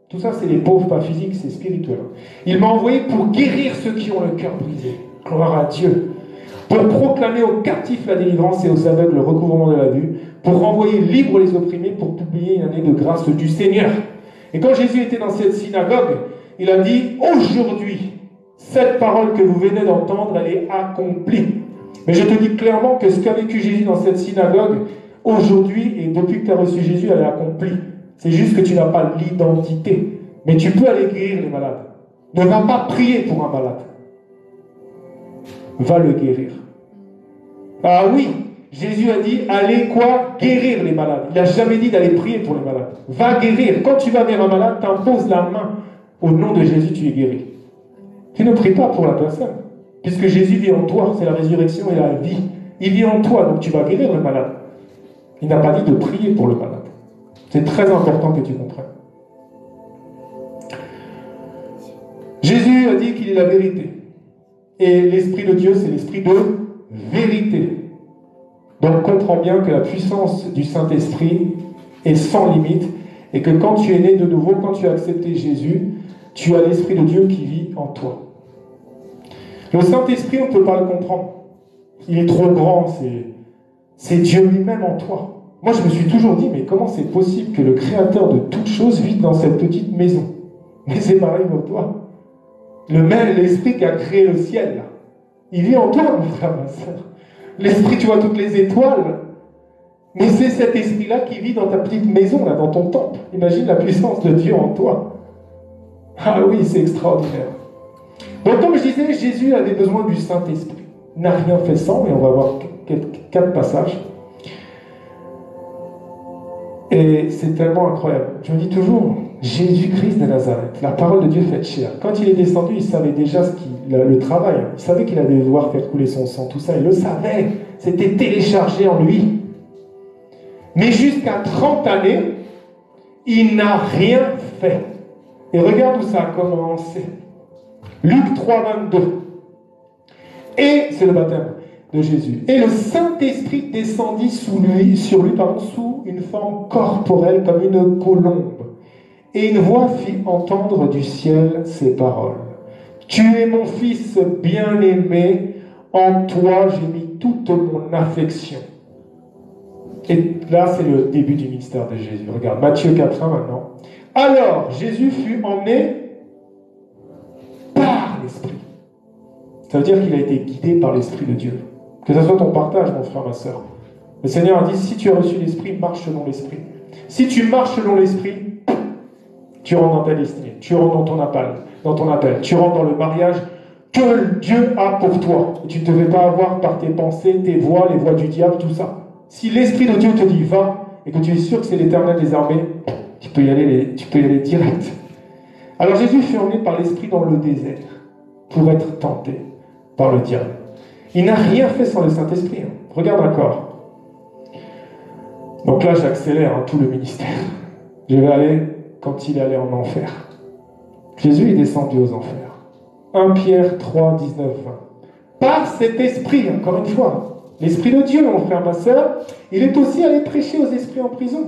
Tout ça, c'est les pauvres, pas physiques, c'est spirituel. Il m'a envoyé pour guérir ceux qui ont le cœur brisé. Gloire à Dieu. Pour proclamer aux captifs la délivrance et aux aveugles le recouvrement de la vue, pour renvoyer libres les opprimés, pour publier une année de grâce du Seigneur. Et quand Jésus était dans cette synagogue, il a dit, aujourd'hui, cette parole que vous venez d'entendre, elle est accomplie. Mais je te dis clairement que ce qu'a vécu Jésus dans cette synagogue, aujourd'hui, et depuis que tu as reçu Jésus, elle est accomplie. C'est juste que tu n'as pas l'identité. Mais tu peux aller guérir les malades. Ne va pas prier pour un malade. Va le guérir. Ah oui, Jésus a dit, allez quoi? Guérir les malades. Il n'a jamais dit d'aller prier pour les malades. Va guérir. Quand tu vas vers un malade, t'imposes la main. Au nom de Jésus, tu es guéri. Tu ne pries pas pour la personne. Puisque Jésus vit en toi, c'est la résurrection et la vie. Il vit en toi, donc tu vas guérir le malade. Il n'a pas dit de prier pour le malade. C'est très important que tu comprennes. Jésus a dit qu'il est la vérité. Et l'Esprit de Dieu, c'est l'Esprit de vérité. Donc comprends bien que la puissance du Saint-Esprit est sans limite et que quand tu es né de nouveau, quand tu as accepté Jésus, tu as l'Esprit de Dieu qui vit en toi. Le Saint-Esprit, on ne peut pas le comprendre. Il est trop grand, c'est Dieu lui-même en toi. Moi, je me suis toujours dit, mais comment c'est possible que le Créateur de toutes choses vive dans cette petite maison? Mais c'est pareil pour toi. Le même, l'Esprit qui a créé le ciel, là, il vit en toi, mon frère, ma soeur. L'Esprit, tu vois toutes les étoiles. Mais c'est cet Esprit-là qui vit dans ta petite maison, là, dans ton temple. Imagine la puissance de Dieu en toi. Ah oui, c'est extraordinaire. Donc, comme je disais, Jésus avait besoin du Saint-Esprit. Il n'a rien fait sans, et on va voir 4 passages. Et c'est tellement incroyable. Je me dis toujours, Jésus-Christ de Nazareth, la parole de Dieu faite chair. Quand il est descendu, il savait déjà le travail. Il savait qu'il allait devoir faire couler son sang, tout ça. Il le savait. C'était téléchargé en lui. Mais jusqu'à 30 années, il n'a rien fait. Et regarde où ça a commencé. Luc 3, 22. Et c'est le baptême de Jésus. Et le Saint-Esprit descendit sur lui, sous une forme corporelle comme une colombe. Et une voix fit entendre du ciel ces paroles. Tu es mon fils bien-aimé, en toi j'ai mis toute mon affection. Et là, c'est le début du ministère de Jésus. Regarde, Matthieu 4, 1 maintenant. Alors, Jésus fut emmené par l'Esprit. Ça veut dire qu'il a été guidé par l'Esprit de Dieu. Que ce soit ton partage, mon frère, ma soeur. Le Seigneur a dit, si tu as reçu l'Esprit, marche selon l'Esprit. Si tu marches selon l'Esprit, tu rentres dans ta destinée, tu rentres dans ton appel, tu rentres dans le mariage que Dieu a pour toi. Et tu ne te fais pas avoir par tes pensées, tes voix, les voix du diable, tout ça. Si l'Esprit de Dieu te dit va, et que tu es sûr que c'est l'Éternel des armées, tu peux y aller direct. Alors Jésus fut emmené par l'Esprit dans le désert pour être tenté par le diable. Il n'a rien fait sans le Saint-Esprit. Regarde encore. Donc là, j'accélère tout le ministère. Je vais aller quand il est allé en enfer. Jésus est descendu aux enfers. 1 Pierre 3, 19, 20. Par cet esprit, encore une fois, l'esprit de Dieu, mon frère, ma soeur, il est aussi allé prêcher aux esprits en prison,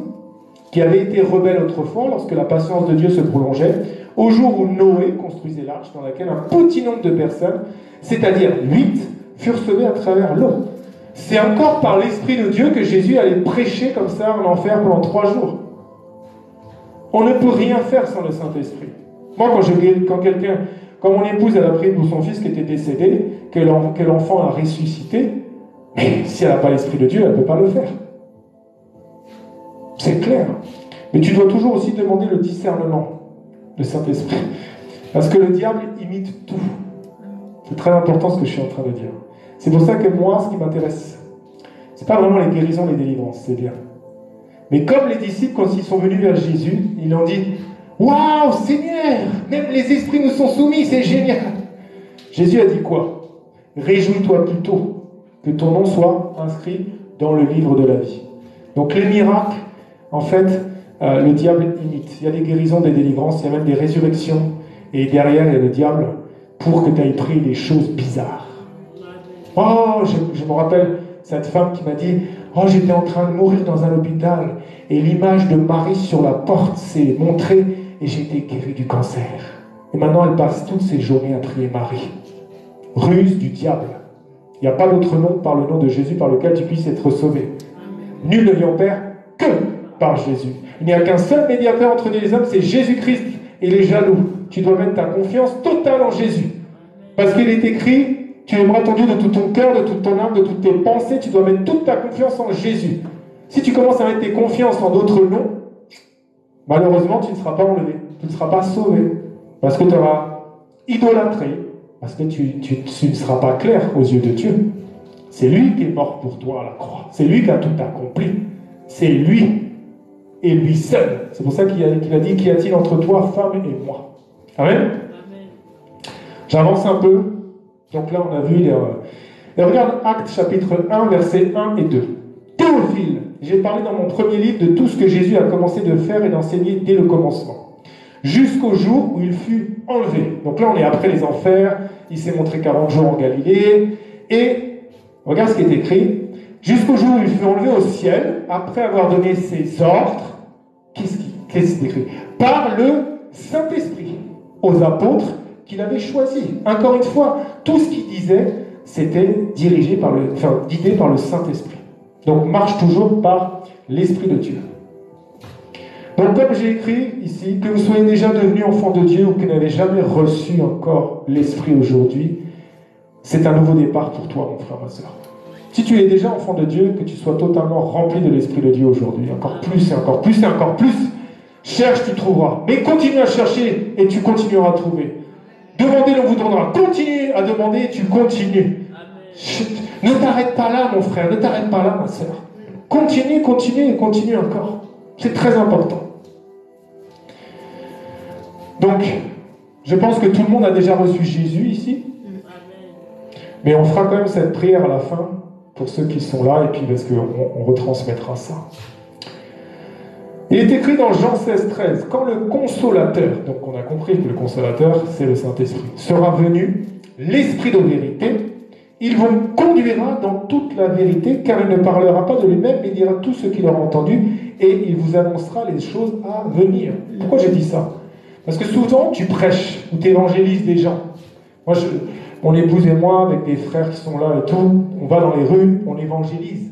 qui avaient été rebelles autrefois lorsque la patience de Dieu se prolongeait, au jour où Noé construisait l'arche dans laquelle un petit nombre de personnes, c'est-à-dire 8, furent sauvées à travers l'eau. C'est encore par l'Esprit de Dieu que Jésus allait prêcher comme ça en enfer pendant 3 jours. On ne peut rien faire sans le Saint-Esprit. Moi, quand mon épouse elle a prié pour son fils qui était décédé, que l'enfant a ressuscité, mais si elle n'a pas l'Esprit de Dieu, elle ne peut pas le faire. C'est clair. Mais tu dois toujours aussi demander le discernement, le Saint-Esprit. Parce que le diable imite tout. C'est très important ce que je suis en train de dire. C'est pour ça que moi, ce qui m'intéresse, c'est pas vraiment les guérisons, les délivrances, c'est bien. Mais comme les disciples, quand ils sont venus vers Jésus, ils ont dit « Waouh, Seigneur, même les esprits nous sont soumis, c'est génial !» Jésus a dit quoi? « Réjouis-toi plutôt que ton nom soit inscrit dans le livre de la vie. » Donc les miracles, en fait, le diable imite. Il y a des guérisons, des délivrances, il y a même des résurrections. Et derrière, il y a le diable pour que tu ailles prier des choses bizarres. Oh, je me rappelle cette femme qui m'a dit « Oh, j'étais en train de mourir dans un hôpital et l'image de Marie sur la porte s'est montrée et j'ai été guérie du cancer. » Et maintenant, elle passe toutes ses journées à prier Marie. Ruse du diable. Il n'y a pas d'autre nom par le nom de Jésus par lequel tu puisses être sauvé. Nul ne vient au Père que par Jésus. Il n'y a qu'un seul médiateur entre Dieu et les hommes, c'est Jésus-Christ. Et les jaloux, tu dois mettre ta confiance totale en Jésus. Parce qu'il est écrit, tu aimeras ton Dieu de tout ton cœur, de toute ton âme, de toutes tes pensées, tu dois mettre toute ta confiance en Jésus. Si tu commences à mettre tes confiances en d'autres noms, malheureusement, tu ne seras pas enlevé, tu ne seras pas sauvé. Parce que tu auras idolâtré, parce que tu ne seras pas clair aux yeux de Dieu. C'est lui qui est mort pour toi à la croix. C'est lui qui a tout accompli. C'est lui. Et lui seul. C'est pour ça qu'il a dit, qu'y a-t-il entre toi, femme et moi? Amen. Amen. J'avance un peu. Donc là, on a vu et regarde Actes chapitre 1, versets 1 et 2. Théophile, j'ai parlé dans mon premier livre de tout ce que Jésus a commencé de faire et d'enseigner dès le commencement, jusqu'au jour où il fut enlevé. Donc là, on est après les enfers. Il s'est montré 40 jours en Galilée. Et regarde ce qui est écrit. Jusqu'au jour où il fut enlevé au ciel, après avoir donné ses ordres, qu'est-ce qui est écrit? Par le Saint-Esprit, aux apôtres qu'il avait choisis. Encore une fois, tout ce qu'il disait, c'était guidé par le Saint-Esprit. Donc marche toujours par l'Esprit de Dieu. Donc comme j'ai écrit ici, que vous soyez déjà devenus enfants de Dieu ou que vous n'avez jamais reçu encore l'Esprit aujourd'hui, c'est un nouveau départ pour toi, mon frère, ma soeur. Si tu es déjà enfant de Dieu, que tu sois totalement rempli de l'Esprit de Dieu aujourd'hui, encore plus et encore plus et encore plus, cherche, tu trouveras. Mais continue à chercher et tu continueras à trouver. Demandez, l'on vous donnera. Continue à demander et tu continues. Ne t'arrête pas là, mon frère, ne t'arrête pas là, ma soeur. Continue, continue et continue encore. C'est très important. Donc, je pense que tout le monde a déjà reçu Jésus ici. Mais on fera quand même cette prière à la fin pour ceux qui sont là, et puis parce qu'on retransmettra ça. Il est écrit dans Jean 16, 13, quand le consolateur, donc on a compris que le consolateur, c'est le Saint-Esprit, sera venu, l'Esprit de vérité, il vous conduira dans toute la vérité, car il ne parlera pas de lui-même, mais dira tout ce qu'il aura entendu, et il vous annoncera les choses à venir. Pourquoi j'ai dit ça? Parce que souvent, tu prêches, ou tu évangélises des gens. Moi, mon épouse et moi, avec des frères qui sont là et tout, on va dans les rues, on évangélise.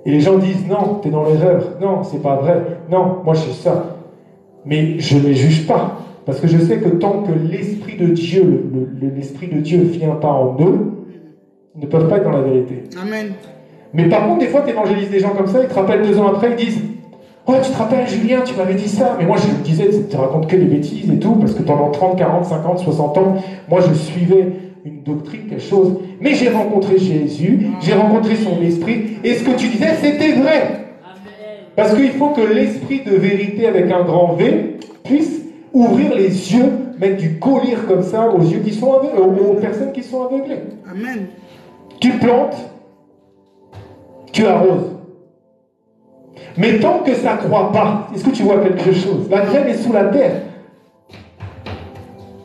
Et les gens disent, non, t'es dans l'erreur. Non, c'est pas vrai. Non, moi je sais ça. Mais je ne les juge pas. Parce que je sais que tant que l'Esprit de Dieu, l'Esprit de Dieu ne vient pas en eux, ils ne peuvent pas être dans la vérité. Amen. Mais par contre, des fois, tu évangélises des gens comme ça, ils te rappellent 2 ans après, ils disent, oh, tu te rappelles, Julien, tu m'avais dit ça. Mais moi, je me disais, tu racontes que des bêtises et tout, parce que pendant 30, 40, 50, 60 ans, moi, je suivais une doctrine, quelque chose. Mais j'ai rencontré Jésus, j'ai rencontré son esprit, et ce que tu disais, c'était vrai. Parce qu'il faut que l'esprit de vérité avec un grand V puisse ouvrir les yeux, mettre du collier comme ça aux yeux qui sont aveugles, aux personnes qui sont aveuglées. Amen. Tu plantes, tu arroses. Mais tant que ça ne croit pas, est-ce que tu vois quelque chose? La graine est sous la terre.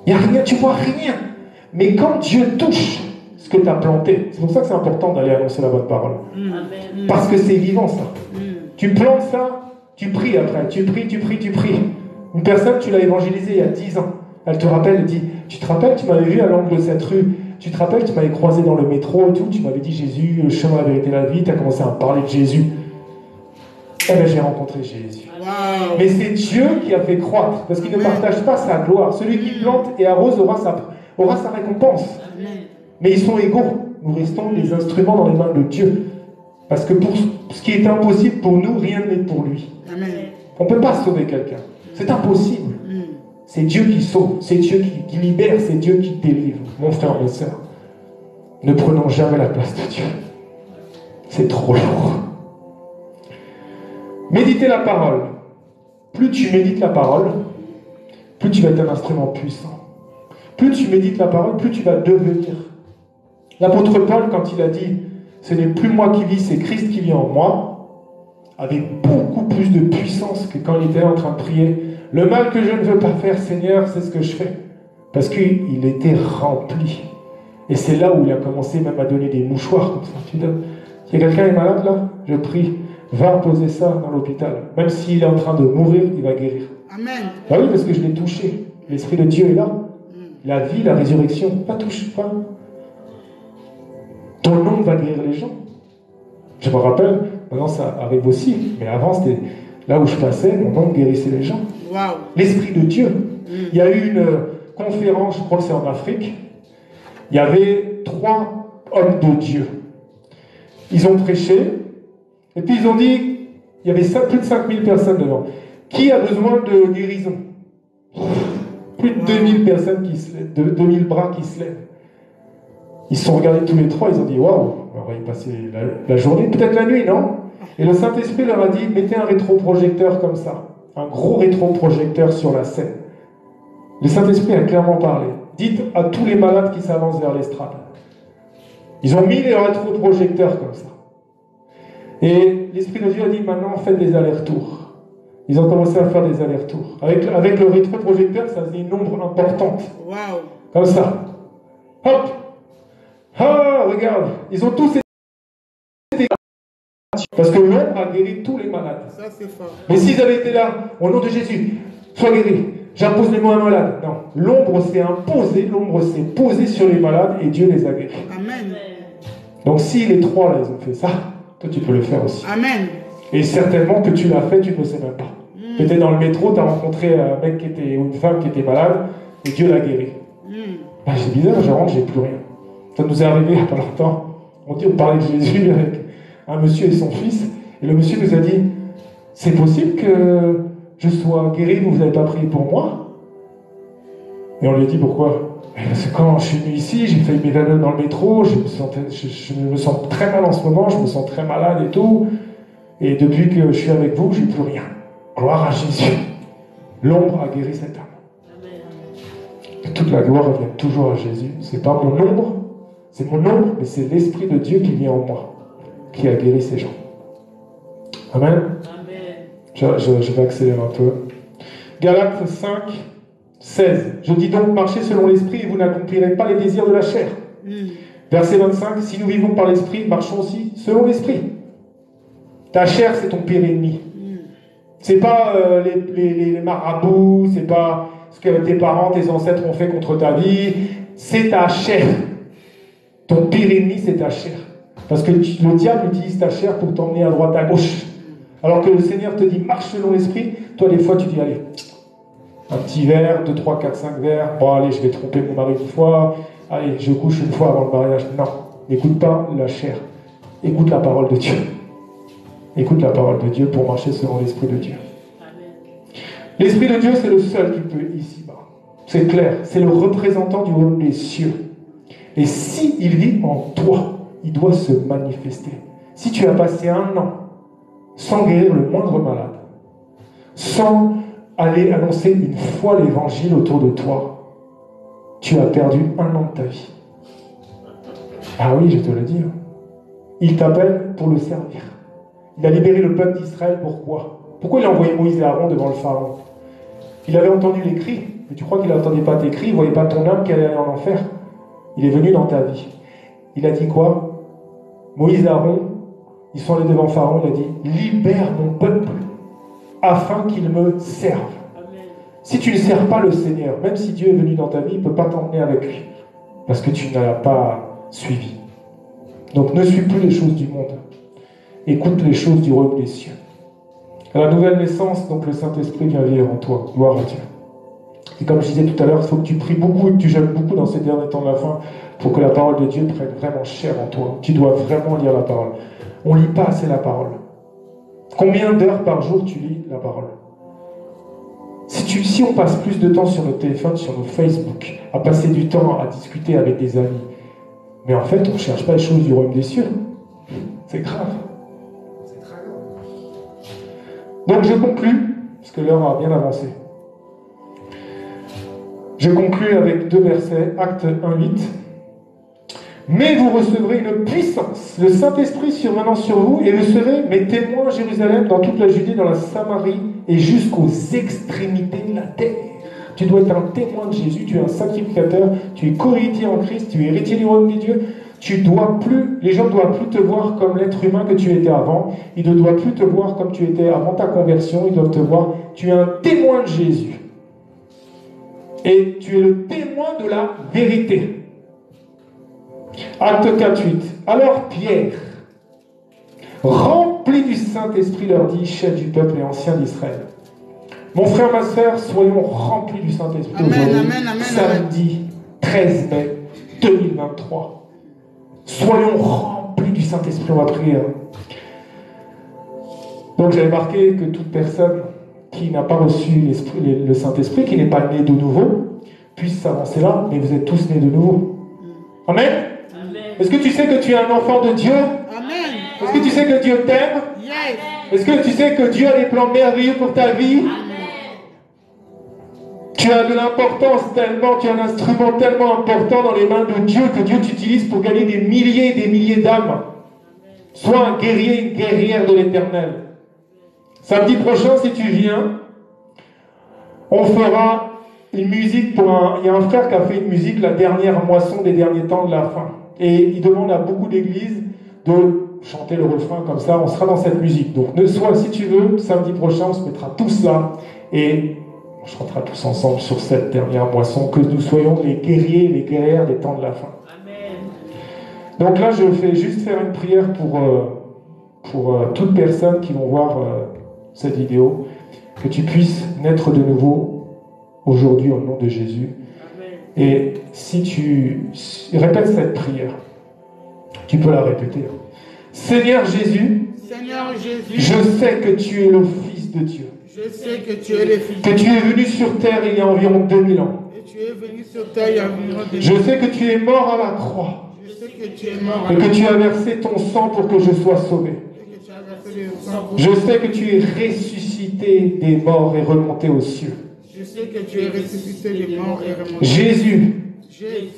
Il n'y a rien, tu vois rien. Mais quand Dieu touche ce que tu as planté, c'est pour ça que c'est important d'aller annoncer la bonne parole. Parce que c'est vivant ça. Tu plantes ça, tu pries après. Tu pries. Une personne, tu l'as évangélisée il y a 10 ans. Elle te rappelle, elle dit, tu te rappelles, tu m'avais vu à l'angle de cette rue. Tu te rappelles, tu m'avais croisé dans le métro et tout. Tu m'avais dit Jésus, le chemin, la vérité, la vie. Tu as commencé à me parler de Jésus. Eh bien, j'ai rencontré Jésus. Wow. Mais c'est Dieu qui a fait croître, parce qu'il ne partage pas sa gloire. Celui qui plante et arrose aura sa récompense. Amen. Mais ils sont égaux. Nous restons les instruments dans les mains de Dieu. Parce que pour ce qui est impossible pour nous, rien n'est pour lui. Amen. On ne peut pas sauver quelqu'un. C'est impossible. C'est Dieu qui sauve, c'est Dieu qui libère, c'est Dieu qui délivre. Mon frère, ma soeur, ne prenons jamais la place de Dieu. C'est trop lourd. Méditer la parole. Plus tu médites la parole, plus tu vas être un instrument puissant. Plus tu médites la parole, plus tu vas devenir. L'apôtre Paul, quand il a dit « Ce n'est plus moi qui vis, c'est Christ qui vit en moi », avec beaucoup plus de puissance que quand il était en train de prier. Le mal que je ne veux pas faire, Seigneur, c'est ce que je fais. Parce qu'il était rempli. Et c'est là où il a commencé même à donner des mouchoirs comme ça. Tu donnes. Si quelqu'un est malade là, je prie. Va poser ça dans l'hôpital. Même s'il est en train de mourir, il va guérir. Amen. Bah oui, parce que je l'ai touché. L'Esprit de Dieu est là. La vie, la résurrection. Pas touche, pas. Ton nom va guérir les gens. Je me rappelle, maintenant ça arrive aussi, mais avant c'était là où je passais, mon nom guérissait les gens. Wow. L'Esprit de Dieu. Il y a eu une conférence, je crois que c'est en Afrique. Il y avait 3 hommes de Dieu. Ils ont prêché. Et puis ils ont dit, il y avait plus de 5000 personnes devant. Qui a besoin de guérison? Plus de 2000 personnes qui se lèvent, 2000 bras qui se lèvent. Ils se sont regardés tous les 3, ils ont dit, waouh, on va y passer la journée, peut-être la nuit, non? Et le Saint-Esprit leur a dit, mettez un rétroprojecteur comme ça, un gros rétroprojecteur sur la scène. Le Saint-Esprit a clairement parlé. Dites à tous les malades qui s'avancent vers l'estrade. Ils ont mis les rétroprojecteurs comme ça. Et l'Esprit de Dieu a dit, maintenant, faites des allers-retours. Ils ont commencé à faire des allers-retours. Avec le rétroprojecteur, ça faisait une ombre importante. Wow. Comme ça. Hop. Ah, regarde. Ils ont tous été... Parce que l'ombre a guéri tous les malades. Ça, c'est fort. Mais s'ils avaient été là, au nom de Jésus, sois guéri. J'impose les mots à un malade. Non. L'ombre s'est imposée, l'ombre s'est posée sur les malades et Dieu les a guéris. Amen. Donc si les 3 là, ils ont fait ça, toi, tu peux le faire aussi. Amen. Et certainement que tu l'as fait, tu ne le sais même pas. Tu étais dans le métro, tu as rencontré un mec ou une femme qui était malade, et Dieu l'a guéri. Ben, c'est bizarre, je rentre, j'ai plus rien. Ça nous est arrivé il n'y a pas longtemps. On parlait de Jésus avec un monsieur et son fils, et le monsieur nous a dit, c'est possible que je sois guéri, mais vous n'avez pas prié pour moi? Et on lui a dit, pourquoi? Parce que quand je suis venu ici, j'ai fait m'évanouir dans le métro, je me sens très mal en ce moment, je me sens très malade et tout. Et depuis que je suis avec vous, j'ai plus rien. Gloire à Jésus. L'ombre a guéri cet homme. Et toute la gloire revient toujours à Jésus. C'est pas mon ombre, c'est mon ombre, mais c'est l'Esprit de Dieu qui vient en moi, qui a guéri ces gens. Amen. Je vais accélérer un peu. Galates 5, 16. Je dis donc, marchez selon l'Esprit et vous n'accomplirez pas les désirs de la chair. Verset 25. Si nous vivons par l'Esprit, marchons aussi selon l'Esprit. Ta chair, c'est ton pire ennemi. C'est pas les marabouts, c'est pas ce que tes parents, tes ancêtres ont fait contre ta vie. C'est ta chair. Ton pire ennemi, c'est ta chair. Parce que le diable utilise ta chair pour t'emmener à droite, à gauche. Alors que le Seigneur te dit, marche selon l'Esprit. Toi, des fois, tu dis, allez, un petit verre, 2, 3, 4, 5 verres. Bon, allez, je vais tromper mon mari une fois. Allez, je couche une fois avant le mariage. Non, n'écoute pas la chair. Écoute la parole de Dieu. Écoute la parole de Dieu pour marcher selon l'Esprit de Dieu. L'Esprit de Dieu, c'est le seul qui peut ici-bas. C'est clair, c'est le représentant du royaume des cieux. Et s'il vit en toi, il doit se manifester. Si tu as passé 1 an sans guérir le moindre malade, sans aller annoncer une fois l'évangile autour de toi, tu as perdu 1 an de ta vie. Ah oui, je te le dis. Il t'appelle pour le servir. Il a libéré le peuple d'Israël, pourquoi? Pourquoi il a envoyé Moïse et Aaron devant le Pharaon? Il avait entendu les cris, mais tu crois qu'il n'entendait pas tes cris, il ne voyait pas ton âme qui allait en enfer. Il est venu dans ta vie. Il a dit quoi? Moïse et Aaron, ils sont allés devant Pharaon, il a dit, libère mon peuple afin qu'il me serve. Amen. Si tu ne sers pas le Seigneur, même si Dieu est venu dans ta vie, il ne peut pas t'emmener avec lui, parce que tu n'as pas suivi. Donc ne suis plus les choses du monde. Écoute les choses du royaume des cieux. À la nouvelle naissance, donc le Saint-Esprit vient vivre en toi. Gloire à Dieu. Et comme je disais tout à l'heure, il faut que tu pries beaucoup et que tu jeûnes beaucoup dans ces derniers temps de la fin pour que la parole de Dieu prenne vraiment chair en toi. Tu dois vraiment lire la parole. On ne lit pas assez la parole. Combien d'heures par jour tu lis la parole? Si on passe plus de temps sur nos téléphones, sur nos Facebook, à passer du temps à discuter avec des amis, mais en fait, on ne cherche pas les choses du royaume des cieux. C'est grave. C'est très grave. Donc je conclus, parce que l'heure a bien avancé. Je conclus avec 2 versets, Actes 1:8. Mais vous recevrez une puissance, le Saint-Esprit survenant sur vous, et vous serez mes témoins à Jérusalem, dans toute la Judée, dans la Samarie, et jusqu'aux extrémités de la terre. Tu dois être un témoin de Jésus, tu es un sacrificateur, tu es co-héritier en Christ, tu es héritier du royaume des dieux. Les gens ne doivent plus te voir comme l'être humain que tu étais avant. Ils ne doivent plus te voir comme tu étais avant ta conversion. Ils doivent te voir, tu es un témoin de Jésus. Et tu es le témoin de la vérité. Acte 4:8. Alors Pierre, rempli du Saint-Esprit, leur dit, chef du peuple et ancien d'Israël. Mon frère, ma sœur, soyons remplis du Saint-Esprit aujourd'hui, samedi 13 mai 2023. Soyons remplis du Saint-Esprit, on va prier. Donc j'avais marqué que toute personne qui n'a pas reçu le Saint-Esprit, qui n'est pas né de nouveau, puisse s'avancer là, mais vous êtes tous nés de nouveau. Amen. Est-ce que tu sais que tu es un enfant de Dieu? Amen. Est-ce que tu sais que Dieu t'aime? Yes. Est-ce que tu sais que Dieu a des plans merveilleux pour ta vie? Amen. Tu as de l'importance tellement, tu es un instrument tellement important dans les mains de Dieu que Dieu t'utilise pour gagner des milliers et des milliers d'âmes. Sois un guerrier, une guerrière de l'Éternel. Samedi prochain, si tu viens, on fera une musique il y a un frère qui a fait une musique, la dernière moisson des derniers temps de la fin. Et il demande à beaucoup d'églises de chanter le refrain comme ça, on sera dans cette musique. Donc, si tu veux, samedi prochain, on se mettra tous là et on chantera tous ensemble sur cette dernière moisson, que nous soyons les guerriers, les guerrières des temps de la fin. Amen. Donc là, je vais juste faire une prière pour toutes personnes qui vont voir cette vidéo, que tu puisses naître de nouveau aujourd'hui au nom de Jésus. Amen. Et si tu répètes cette prière, tu peux la répéter. Seigneur Jésus, je sais que tu es le Fils de Dieu. Je sais que tu es le Fils. Que tu es venu sur terre il y a environ 2000 ans. Et tu es venu sur terre il y a environ 2000 ans. Je sais que tu es mort à la croix. Je sais que tu es mort et que tu as versé ton sang pour que je sois sauvé. Je sais que tu es ressuscité des morts et remonté aux cieux. Je sais que tu es ressuscité des morts et remonté. Jésus,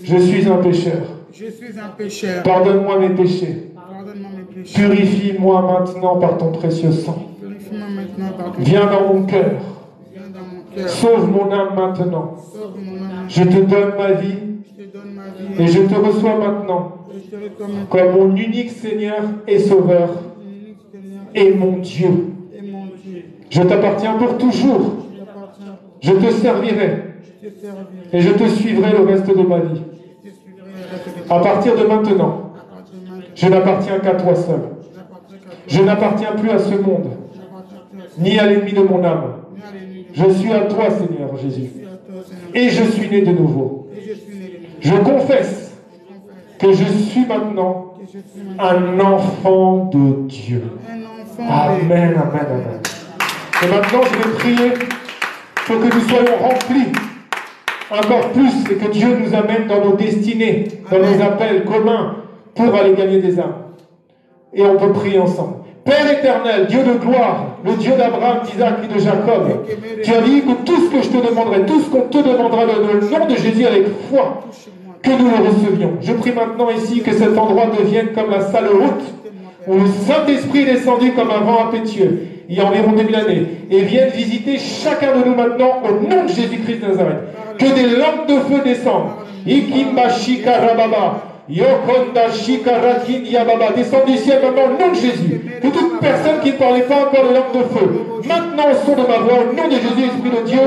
je suis un pécheur. Je suis un pécheur. Pardonne-moi mes péchés. Pardonne-moi mes péchés. Purifie-moi maintenant par ton précieux sang. Purifie-moi maintenant par ton Viens dans mon cœur. Viens dans mon cœur. Sauve mon âme maintenant. Sauve mon âme. Je te donne ma vie. Je te donne ma vie. Et je te reçois maintenant comme mon unique Seigneur et Sauveur et mon Dieu. Je t'appartiens pour toujours. Je te servirai et je te suivrai le reste de ma vie. À partir de maintenant, je n'appartiens qu'à toi seul. Je n'appartiens plus à ce monde, ni à l'ennemi de mon âme. Je suis à toi, Seigneur Jésus. Et je suis né de nouveau. Je confesse que je suis maintenant un enfant de Dieu. Amen, amen, amen. Et maintenant, je vais prier pour que nous soyons remplis encore plus et que Dieu nous amène dans nos destinées, dans nos appels communs pour aller gagner des âmes. Et on peut prier ensemble. Père éternel, Dieu de gloire, le Dieu d'Abraham, d'Isaac et de Jacob, tu as dit que tout ce que je te demanderai, tout ce qu'on te demandera dans le nom de Jésus avec foi, que nous le recevions. Je prie maintenant ici que cet endroit devienne comme la salle haute, où le Saint-Esprit est descendu comme un vent impétueux il y a environ 2000 années, et vienne visiter chacun de nous maintenant au nom de Jésus-Christ de Nazareth. Que des lampes de feu descendent. Ikimba Shikarababa. Yokonda Shikarakin Yababa. Descend du ciel maintenant au nom de Jésus. Que toute personne qui ne parlait pas encore de lampes de feu, maintenant au son de ma voix, au nom de Jésus, Esprit de Dieu,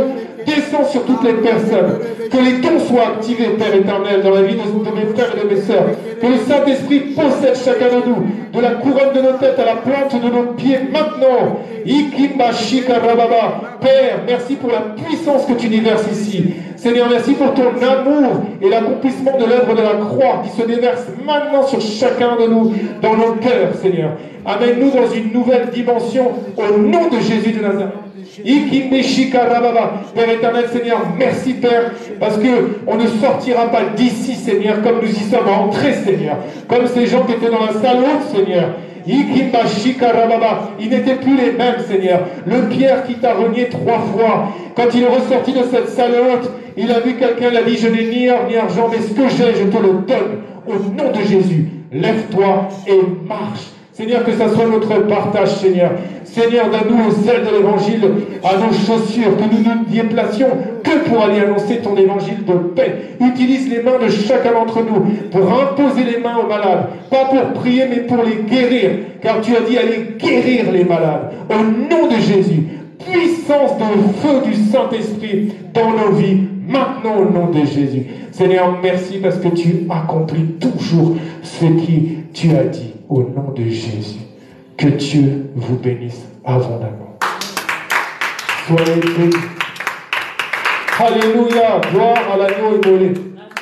descend sur toutes les personnes. Que les dons soient activés, Père éternel, dans la vie de mes frères et de mes sœurs. Que le Saint-Esprit possède chacun de nous, de la couronne de nos têtes à la plante de nos pieds, maintenant. Ikimba Shikarababa. Père, merci pour la puissance que tu déverses ici. Seigneur, merci pour ton amour et l'accomplissement de l'œuvre de la croix qui se déverse maintenant sur chacun de nous, dans nos cœurs, Seigneur. Amène-nous dans une nouvelle dimension au nom de Jésus de Nazareth. Père éternel, Seigneur, merci Père, parce qu'on ne sortira pas d'ici, Seigneur, comme nous y sommes entrés, Seigneur, comme ces gens qui étaient dans la salle haute, Seigneur. Ils n'étaient plus les mêmes, Seigneur. Le Pierre qui t'a renié 3 fois, quand il est ressorti de cette salle haute, il a vu quelqu'un, il a dit, je n'ai ni or ni argent, mais ce que j'ai, je te le donne. Au nom de Jésus, lève-toi et marche. Seigneur, que ça soit notre partage, Seigneur. Seigneur, donne-nous au zèle de l'évangile, à nos chaussures, que nous ne déplacions que pour aller annoncer ton évangile de paix. Utilise les mains de chacun d'entre nous pour imposer les mains aux malades. Pas pour prier, mais pour les guérir. Car tu as dit aller guérir les malades. Au nom de Jésus, puissance de feu du Saint-Esprit dans nos vies, maintenant au nom de Jésus. Seigneur, merci parce que tu accomplis toujours ce que tu as dit. Au nom de Jésus, que Dieu vous bénisse abondamment. Soyez bénis. Alléluia, gloire à l'agneau immolé.